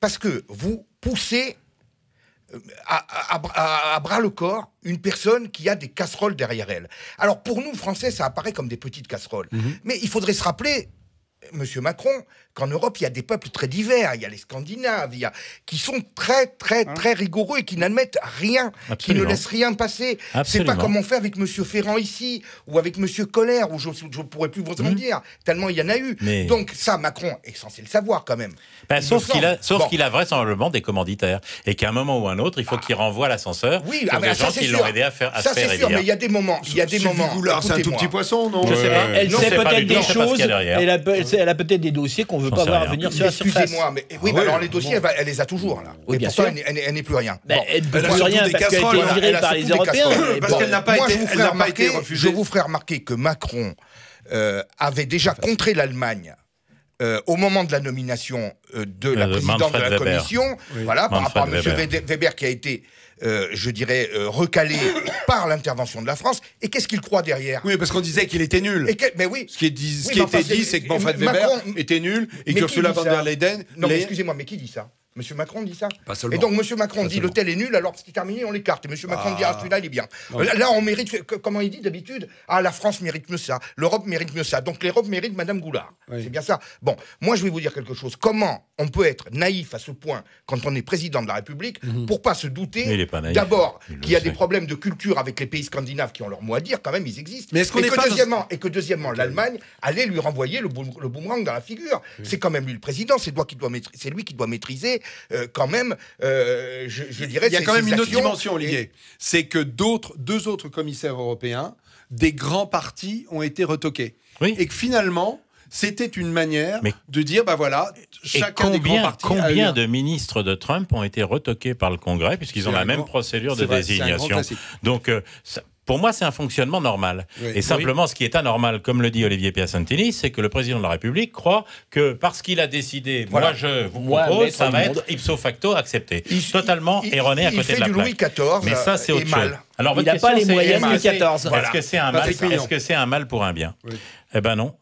Speaker 5: Parce que vous poussez à bras le corps une personne qui a des casseroles derrière elle. Alors pour nous, Français, ça apparaît comme des petites casseroles. Mais il faudrait se rappeler, Monsieur Macron, qu'en Europe, il y a des peuples très divers. Il y a les Scandinaves, qui sont très rigoureux et qui n'admettent rien, qui ne laissent rien passer. C'est pas comme on fait avec Monsieur Ferrand ici, ou avec Monsieur Colère, où je ne pourrais plus vous en dire, tellement il y en a eu. Mais... Donc ça, Macron est censé le savoir quand même.
Speaker 2: Sauf qu'il a vraisemblablement des commanditaires, et qu'à un moment ou un autre, il faut qu'il renvoie l'ascenseur sur des gens qui l'ont aidé à se faire élire. Ça c'est sûr,
Speaker 5: mais il y a des moments...
Speaker 1: Goulard, c'est un tout petit poisson, non?
Speaker 2: Je sais pas.
Speaker 3: Elle sait peut-être des choses, elle a peut-être des dossiers qu'on ne veut pas voir venir sur la surface.
Speaker 5: Excusez-moi, mais oui, alors les dossiers, elle les a toujours, là.
Speaker 3: Oui,
Speaker 5: bien sûr. Elle n'est plus rien.
Speaker 3: Elle n'est plus rien parce qu'elle a été virée par les Européens.
Speaker 1: Parce qu'elle n'a pas été refusée.
Speaker 5: Je vous ferai remarquer que Macron avait déjà contré l'Allemagne au moment de la nomination de la présidente de la Commission, voilà, par rapport à M. Weber qui a été, je dirais, recalé par l'intervention de la France. Et qu'est-ce qu'il croit derrière?
Speaker 1: Oui, parce qu'on disait qu'il était nul.
Speaker 5: Mais oui.
Speaker 1: Ce qui était dit, c'est que Manfred Weber était nul et qu'Ursula von der Leyen...
Speaker 5: Non, mais excusez-moi, mais qui dit ça? Monsieur Macron dit ça. Et donc Monsieur Macron dit le tel est nul, alors c'est terminé, on l'écarte. Et Monsieur Macron dit celui-là il est bien. Là on mérite, comment il dit d'habitude, la France mérite mieux ça, l'Europe mérite mieux ça. Donc l'Europe mérite Madame Goulard. C'est bien ça. Bon, moi je vais vous dire quelque chose. Comment on peut être naïf à ce point quand on est président de la République pour pas se douter d'abord qu'il y a des problèmes de culture avec les pays scandinaves qui ont leur mot à dire, quand même ils existent. Mais et que deuxièmement l'Allemagne allait lui renvoyer le boomerang dans la figure. C'est quand même lui le président, c'est lui qui doit maîtriser quand même, je dirais...
Speaker 1: Il y a quand même une autre dimension, Olivier. C'est que deux autres commissaires européens, des grands partis, ont été retoqués. Oui. Et que finalement, c'était une manière de dire, chacun des grands partis...
Speaker 2: Combien de ministres de Trump ont été retoqués par le Congrès, puisqu'ils ont la même procédure de désignation. Donc... pour moi, c'est un fonctionnement normal. Et simplement, ce qui est anormal, comme le dit Olivier Piacentini, c'est que le président de la République croit que parce qu'il a décidé, moi je vous propose, ça va être ipso facto accepté. Totalement erroné à côté de la plaque.
Speaker 5: Louis XIV.
Speaker 2: Mais ça, c'est autre chose.
Speaker 3: Alors, il n'a pas les moyens de Louis XIV.
Speaker 2: Est-ce que c'est un mal? Est-ce que c'est un mal pour un bien? Eh ben non.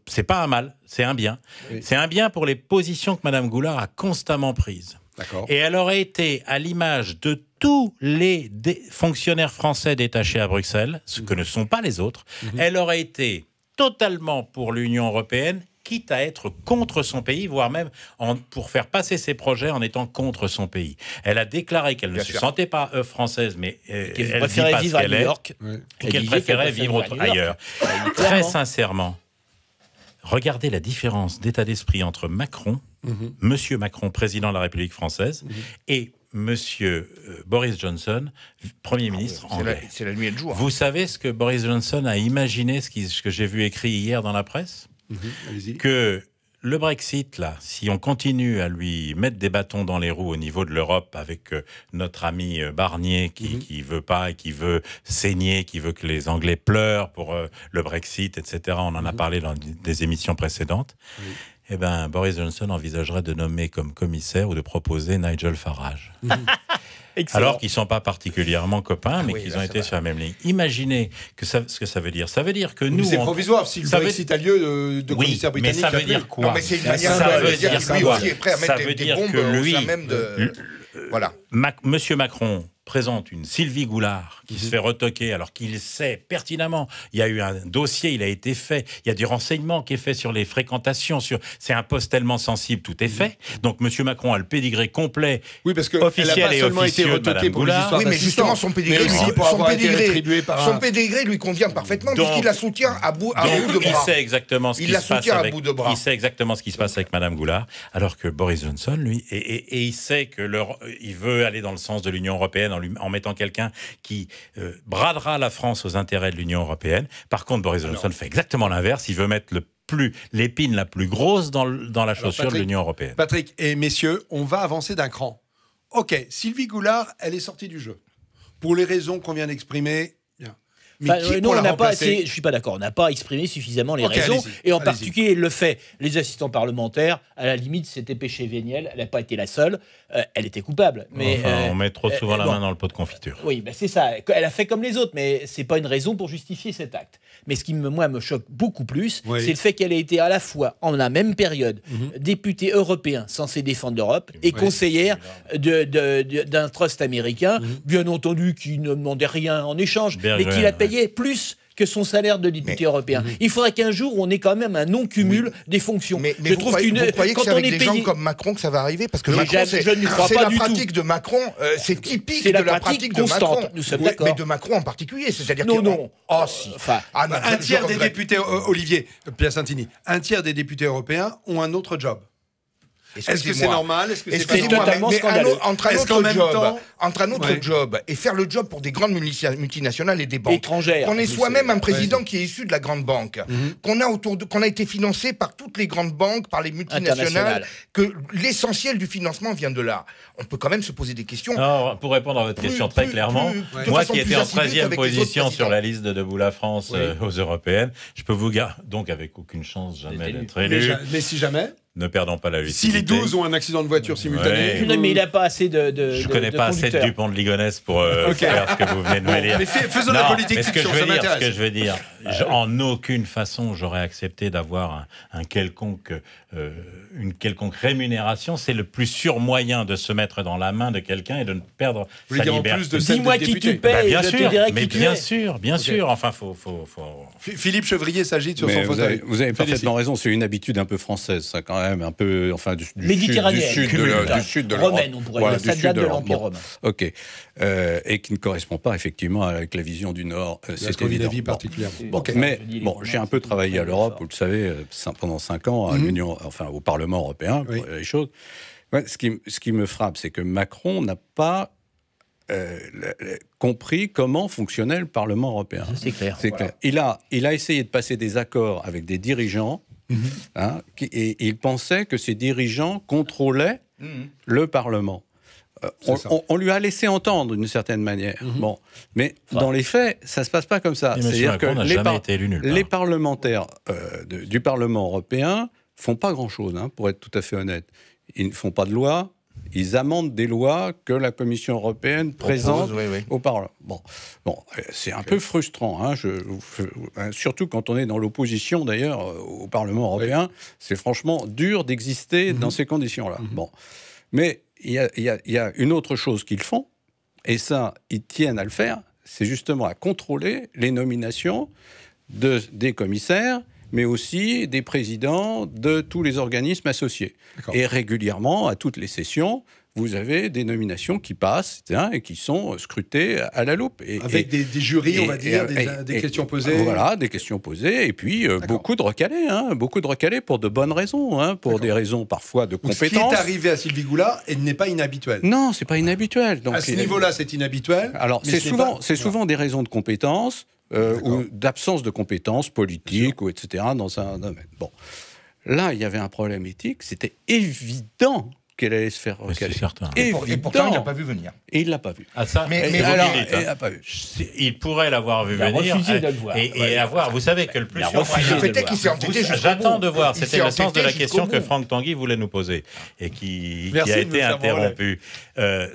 Speaker 2: C'est pas un mal, c'est un bien. C'est un bien pour les positions que Mme Goulard a constamment prises. Et elle aurait été à l'image de tous les fonctionnaires français détachés à Bruxelles, ce que ne sont pas les autres, elle aurait été totalement pour l'Union européenne, quitte à être contre son pays, voire même pour faire passer ses projets en étant contre son pays. Elle a déclaré qu'elle ne se sentait pas française, mais elle préférait vivre à New York, et qu'elle préférait vivre ailleurs. Très sincèrement, regardez la différence d'état d'esprit entre Macron, Monsieur Macron, président de la République française, et Monsieur Boris Johnson, Premier ministre anglais.
Speaker 5: C'est la nuit et le jour.
Speaker 2: Vous savez ce que Boris Johnson a imaginé, ce que j'ai vu écrit hier dans la presse? Que le Brexit, là, si on continue à lui mettre des bâtons dans les roues au niveau de l'Europe avec notre ami Barnier qui veut pas et qui veut saigner, qui veut que les Anglais pleurent pour le Brexit, etc. On en a parlé dans des émissions précédentes. Eh ben, Boris Johnson envisagerait de nommer comme commissaire ou de proposer Nigel Farage. Alors qu'ils ne sont pas particulièrement copains, mais qu'ils ont été sur la même ligne. Imaginez ce que ça veut dire. Ça veut dire que nous...
Speaker 1: C'est provisoire, si le Brexit a lieu de commissaire britannique...
Speaker 2: mais ça veut dire quoi?
Speaker 5: Non, mais c'est une manière de dire que lui aussi est prêt à mettre des bombes au sein même de... Voilà.
Speaker 2: Monsieur Macron présente une Sylvie Goulard qui se fait retoquer alors qu'il sait pertinemment, il y a eu un dossier, il a été fait, il y a du renseignement qui est fait sur les fréquentations, c'est un poste tellement sensible, tout est fait. Donc Monsieur Macron a le pédigré complet, officiel et officieux de Madame Goulard.
Speaker 5: Oui, mais justement son pédigré lui convient parfaitement puisqu'il la soutient à bout de bras.
Speaker 2: Il sait exactement ce qui se passe avec, il sait exactement ce qui se passe avec Madame Goulard, alors que Boris Johnson, lui, et il sait que il veut aller dans le sens de l'Union européenne en mettant quelqu'un qui bradera la France aux intérêts de l'Union européenne. Par contre, Boris Johnson fait exactement l'inverse. Il veut mettre l'épine la plus grosse dans la chaussure de l'Union européenne.
Speaker 1: Patrick et messieurs, on va avancer d'un cran. Ok, Sylvie Goulard, elle est sortie du jeu. Pour les raisons qu'on vient d'exprimer...
Speaker 3: Mais non, on n'a pas assez, je suis pas d'accord, on n'a pas exprimé suffisamment les raisons, et en particulier le fait, les assistants parlementaires, à la limite c'était péché véniel, elle n'a pas été la seule, elle était coupable. Mais
Speaker 2: on met trop souvent la main dans le pot de confiture.
Speaker 3: Oui, ben c'est ça, elle a fait comme les autres, mais c'est pas une raison pour justifier cet acte. Mais ce qui me choque beaucoup plus, c'est le fait qu'elle ait été à la fois, en la même période, députée européen censé défendre l'Europe et conseillère d'un trust américain, bien entendu qui ne demandait rien en échange, mais qui l'a payé plus que son salaire de député européen. Il faudrait qu'un jour, on ait quand même un non-cumul des fonctions.
Speaker 5: Mais vous croyez que c'est avec des gens comme Macron que ça va arriver? Parce que Macron, c'est la pratique de Macron, c'est typique de la pratique de Macron.
Speaker 3: Nous sommes d'accord.
Speaker 5: Mais de Macron en particulier. C'est-à-dire
Speaker 3: non.
Speaker 5: Oh, si.
Speaker 1: Un tiers des députés, Olivier Piacentini, un tiers des députés européens ont un autre job. Est-ce que c'est normal? Est-ce que c'est
Speaker 3: totalement scandaleux?
Speaker 5: Entre un autre job et faire le job pour des grandes multinationales et des banques
Speaker 3: étrangères,
Speaker 5: qu'on est soi-même un président qui est issu de la grande banque, qu'on a été financé par toutes les grandes banques, par les multinationales, que l'essentiel du financement vient de là. On peut quand même se poser des questions.
Speaker 2: Alors, pour répondre à votre question très clairement, moi qui étais en 13e position sur la liste de Debout la France aux européennes, je peux vous garantir, donc avec aucune chance jamais d'être élu.
Speaker 1: Mais si jamais?
Speaker 2: Ne perdons pas la lucidité.
Speaker 1: Si les 12 ont un accident de voiture simultané...
Speaker 3: Non, mais il n'a pas assez de
Speaker 2: je ne connais pas assez de Dupont de Ligonnès pour faire ce que vous venez de me dire.
Speaker 1: Mais faisons la politique fiction, ça m'intéresse.
Speaker 2: Ce que je veux dire, en aucune façon, j'aurais accepté d'avoir une quelconque rémunération. C'est le plus sûr moyen de se mettre dans la main de quelqu'un et de ne perdre sa liberté.
Speaker 1: En plus de
Speaker 3: dis-moi qui tu payes,
Speaker 2: bien
Speaker 3: je
Speaker 2: sûr,
Speaker 3: te dirai
Speaker 2: mais
Speaker 3: qui
Speaker 2: bien
Speaker 3: tu
Speaker 2: sûr, bien sûr. Enfin, faut...
Speaker 1: Philippe Chevrier s'agite sur son fauteuil.
Speaker 4: Vous avez parfaitement raison, c'est une habitude un peu française, ça quand même, un peu, enfin, du
Speaker 3: méditerranéenne,
Speaker 4: sud de l'Europe.
Speaker 3: Romaine, on pourrait dire, ça date de l'Empire romain.
Speaker 4: Ok. Et qui ne correspond pas effectivement avec la vision du Nord.
Speaker 1: C'est évident. Particulièrement.
Speaker 4: Mais bon, j'ai un peu travaillé à l'Europe, vous le savez, pendant 5 ans, à l'Union, enfin, au Parlement européen, pour les choses. Ce qui me frappe, c'est que Macron n'a pas compris comment fonctionnait le Parlement européen.
Speaker 3: C'est clair.
Speaker 4: Il a essayé de passer des accords avec des dirigeants, et il pensait que ces dirigeants contrôlaient le Parlement. On lui a laissé entendre d'une certaine manière. Bon, mais dans les faits, ça ne se passe pas comme ça. C'est-à-dire que les parlementaires du Parlement européen font pas grand-chose, pour être tout à fait honnête. Ils ne font pas de loi. Ils amendent des lois que la Commission européenne présente au Parlement. Bon, c'est un peu frustrant, surtout quand on est dans l'opposition, d'ailleurs, au Parlement européen. C'est franchement dur d'exister dans ces conditions-là. Bon, mais il y a une autre chose qu'ils font, et ça, ils tiennent à le faire, c'est justement à contrôler les nominations des commissaires, mais aussi des présidents de tous les organismes associés. Et régulièrement, à toutes les sessions, vous avez des nominations qui passent et qui sont scrutées à la loupe.
Speaker 1: Avec des jurys, on va dire, des questions posées.
Speaker 4: Voilà, des questions posées, et puis beaucoup de recalés pour de bonnes raisons, pour des raisons parfois de compétences.
Speaker 1: Ce qui est arrivé à Sylvie Goulard n'est pas inhabituel.
Speaker 4: Non, c'est pas inhabituel. Donc,
Speaker 1: à ce niveau-là, c'est inhabituel.
Speaker 4: Alors, c'est souvent des raisons de compétences, ou d'absence de compétences politiques, etc., dans un domaine. Bon. Là, il y avait un problème éthique. C'était évident qu'elle allait se faire recaler.
Speaker 2: C'est certain.
Speaker 5: Et pourtant, il n'a pas vu venir.
Speaker 4: Et il l'a pas vu.
Speaker 2: Ah ça,
Speaker 5: mais
Speaker 4: alors, il l'a pas vu.
Speaker 2: Il pourrait l'avoir vu venir et avoir. Vous savez que le plus J'attends de voir. C'était le sens de la question que Franck Tanguy voulait nous poser et qui a été interrompue.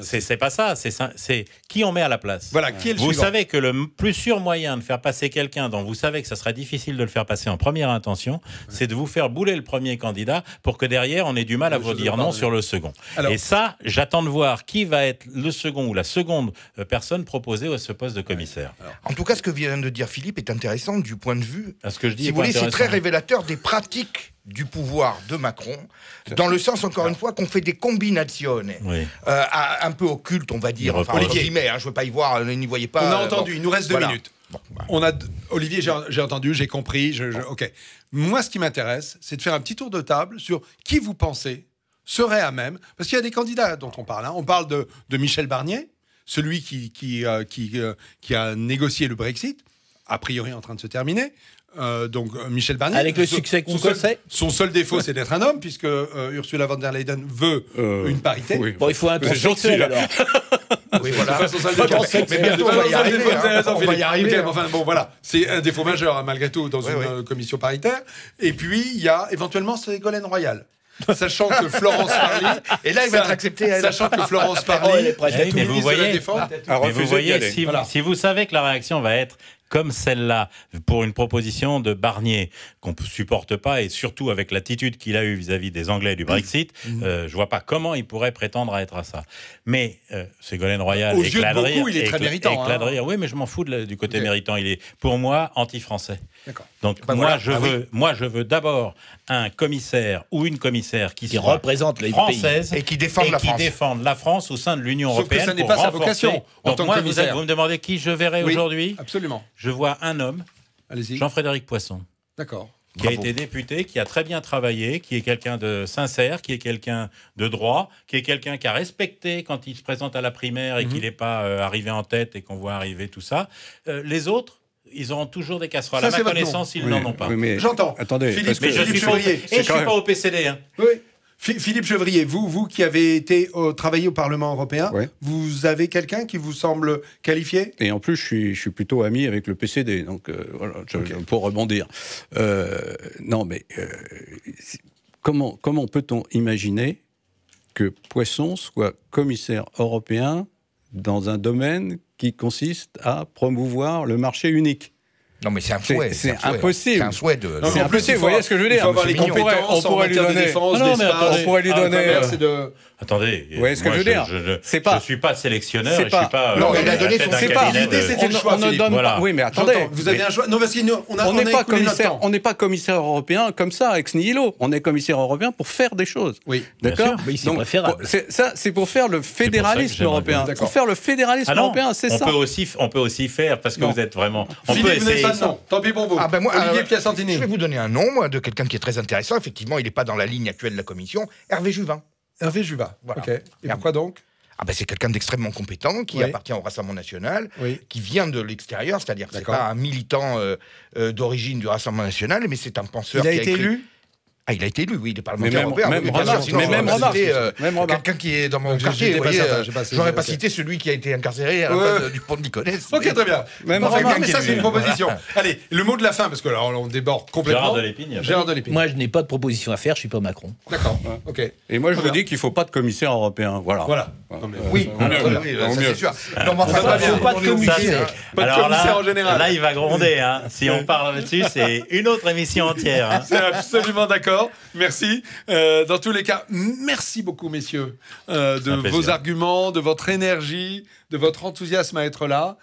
Speaker 2: C'est pas ça. C'est qui on met à la place.
Speaker 1: Voilà. Qui est le
Speaker 2: Vous
Speaker 1: suivant.
Speaker 2: savez que le plus sûr moyen de faire passer quelqu'un dont vous savez que ça serait difficile de le faire passer en première intention, c'est de vous faire bouler le premier candidat pour que derrière on ait du mal à vous dire non sur le second. Alors, et ça, j'attends de voir qui va être le second ou la seconde personne proposée à ce poste de commissaire.
Speaker 5: En tout cas, ce que vient de dire Philippe est intéressant du point de vue.
Speaker 2: Ce que je dis,
Speaker 5: si vous voulez, c'est très révélateur des pratiques du pouvoir de Macron, dans le sens, encore une fois, qu'on fait des combinations un peu occultes, on va dire. Enfin, Olivier, je ne veux pas y voir, n'y voyez pas.
Speaker 1: On a entendu, il nous reste 2 minutes. Olivier, j'ai entendu, j'ai compris. Ok. Moi, ce qui m'intéresse, c'est de faire un petit tour de table sur qui vous pensez serait à même, parce qu'il y a des candidats dont on parle. On parle de Michel Barnier, celui qui a négocié le Brexit, a priori en train de se terminer. Donc Michel Barnier,
Speaker 3: avec le succès qu'on connaît.
Speaker 1: Son seul défaut, c'est d'être un homme, puisque Ursula von der Leyen veut une parité.
Speaker 3: Oui. Bon, il faut un transsexuel alors.
Speaker 5: Oui, voilà.
Speaker 3: Mais bientôt,
Speaker 5: on va y arriver.
Speaker 1: Enfin, bon, voilà. C'est un défaut majeur, malgré tout, dans une commission paritaire. Et puis, il y a éventuellement Ségolène Royal. Sachant que Florence Parly...
Speaker 5: Et là, il va être accepté.
Speaker 1: Sachant que Florence Parly...
Speaker 2: Mais vous voyez, si vous savez que la réaction va être comme celle-là, pour une proposition de Barnier qu'on ne supporte pas, et surtout avec l'attitude qu'il a eue vis-à-vis des Anglais du Brexit, je ne vois pas comment il pourrait prétendre à être à ça. Mais Ségolène Royal éclate de beaucoup,
Speaker 1: il est très méritant.
Speaker 2: Oui, mais je m'en fous du côté méritant. Il est, pour moi, anti-français.
Speaker 1: D'accord.
Speaker 2: Donc moi, je veux d'abord un commissaire ou une commissaire qui
Speaker 3: représente les
Speaker 2: française
Speaker 5: et qui défende
Speaker 2: la France au sein de l'Union européenne.
Speaker 1: Sauf que ça n'est pas sa vocation.
Speaker 2: Donc moi, vous me demandez qui je verrai aujourd'hui.
Speaker 1: Absolument.
Speaker 2: Je vois un homme, Jean-Frédéric Poisson.
Speaker 1: D'accord.
Speaker 2: Qui a été député, qui a très bien travaillé, qui est quelqu'un de sincère, qui est quelqu'un de droit, qui est quelqu'un qui a respecté quand il se présente à la primaire et qu'il n'est pas arrivé en tête et qu'on voit arriver tout ça. Les autres, ils auront toujours des casseroles. À ma connaissance, ils n'en ont pas.
Speaker 1: J'entends.
Speaker 4: Attendez,
Speaker 1: Philippe Chevrier.
Speaker 2: Et je ne suis pas au PCD. Hein.
Speaker 1: Oui. Philippe Chevrier, vous qui avez travaillé au Parlement européen, vous avez quelqu'un qui vous semble qualifié ?
Speaker 4: Et en plus, je suis plutôt ami avec le PCD, donc voilà, pour rebondir. Non, mais comment peut-on imaginer que Poisson soit commissaire européen dans un domaine qui consiste à promouvoir le marché unique ?
Speaker 5: Non, mais c'est un souhait.
Speaker 4: C'est impossible.
Speaker 5: C'est un souhait de.
Speaker 4: C'est impossible. Vous voyez ce que je veux dire ?
Speaker 1: Il faut avoir les compétences en matière de défense, d'espace.
Speaker 4: On pourrait lui donner.
Speaker 2: Attendez.
Speaker 4: Vous voyez ce que je veux dire ?
Speaker 2: Je ne suis pas sélectionneur. Je ne suis pas.
Speaker 5: Non, il a donné son.
Speaker 1: C'est pas. L'idée, c'était le choix.
Speaker 4: On ne donne pas. Oui, mais attendez.
Speaker 1: Vous avez un choix. Non, parce qu'on
Speaker 4: n'est pas commissaire. On n'est pas commissaire européen comme ça, ex nihilo. On est commissaire européen pour faire des choses.
Speaker 1: Oui.
Speaker 4: D'accord.
Speaker 3: C'est préférable.
Speaker 4: Ça, c'est pour faire le fédéralisme européen. Pour faire le fédéralisme européen, c'est ça.
Speaker 2: On peut aussi faire parce que vous êtes vraiment.
Speaker 1: Philippe, vous n'avez pas de nom. Tant pis pour vous. Olivier Piacentini.
Speaker 5: Je vais vous donner un nom, moi, de quelqu'un qui est très intéressant. Effectivement, il n'est pas dans la ligne actuelle de la Commission. Hervé Juvin.
Speaker 1: Hervé Juvin. Voilà. Ok. Et pourquoi donc ?
Speaker 5: C'est quelqu'un d'extrêmement compétent, qui appartient au Rassemblement National, qui vient de l'extérieur, c'est-à-dire que ce n'est pas un militant d'origine du Rassemblement National, mais c'est un penseur
Speaker 1: qui a été élu.
Speaker 5: Il a été élu, oui, il est parlementaire européen.
Speaker 4: Même
Speaker 5: quelqu'un qui est dans mon quartier, j'aurais pas cité celui qui a été incarcéré à la place du pont de Nicolas.
Speaker 1: Ok, très bien. Mais ça, c'est une proposition. Allez, le mot de la fin, parce que là, on déborde complètement.
Speaker 2: Gérard Delépine.
Speaker 3: Moi, je n'ai pas de proposition à faire, je ne suis pas Macron.
Speaker 1: D'accord, ok.
Speaker 4: Et moi, je vous dis qu'il ne faut pas de commissaire européen. Voilà.
Speaker 5: Oui, c'est sûr. Non, mais enfin,
Speaker 3: il ne faut pas de commissaire.
Speaker 1: Pas de commissaire en général.
Speaker 2: Là, il va gronder. Si on parle là-dessus, c'est une autre émission entière.
Speaker 1: C'est absolument d'accord. Merci. Dans tous les cas, merci beaucoup, messieurs, de vos arguments, de votre énergie, de votre enthousiasme à être là.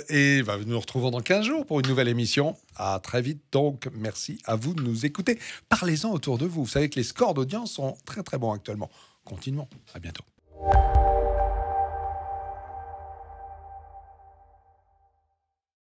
Speaker 1: Et nous nous retrouvons dans 15 jours pour une nouvelle émission. À très vite, donc. Merci à vous de nous écouter. Parlez-en autour de vous. Vous savez que les scores d'audience sont très, très bons actuellement. Continuons. À bientôt.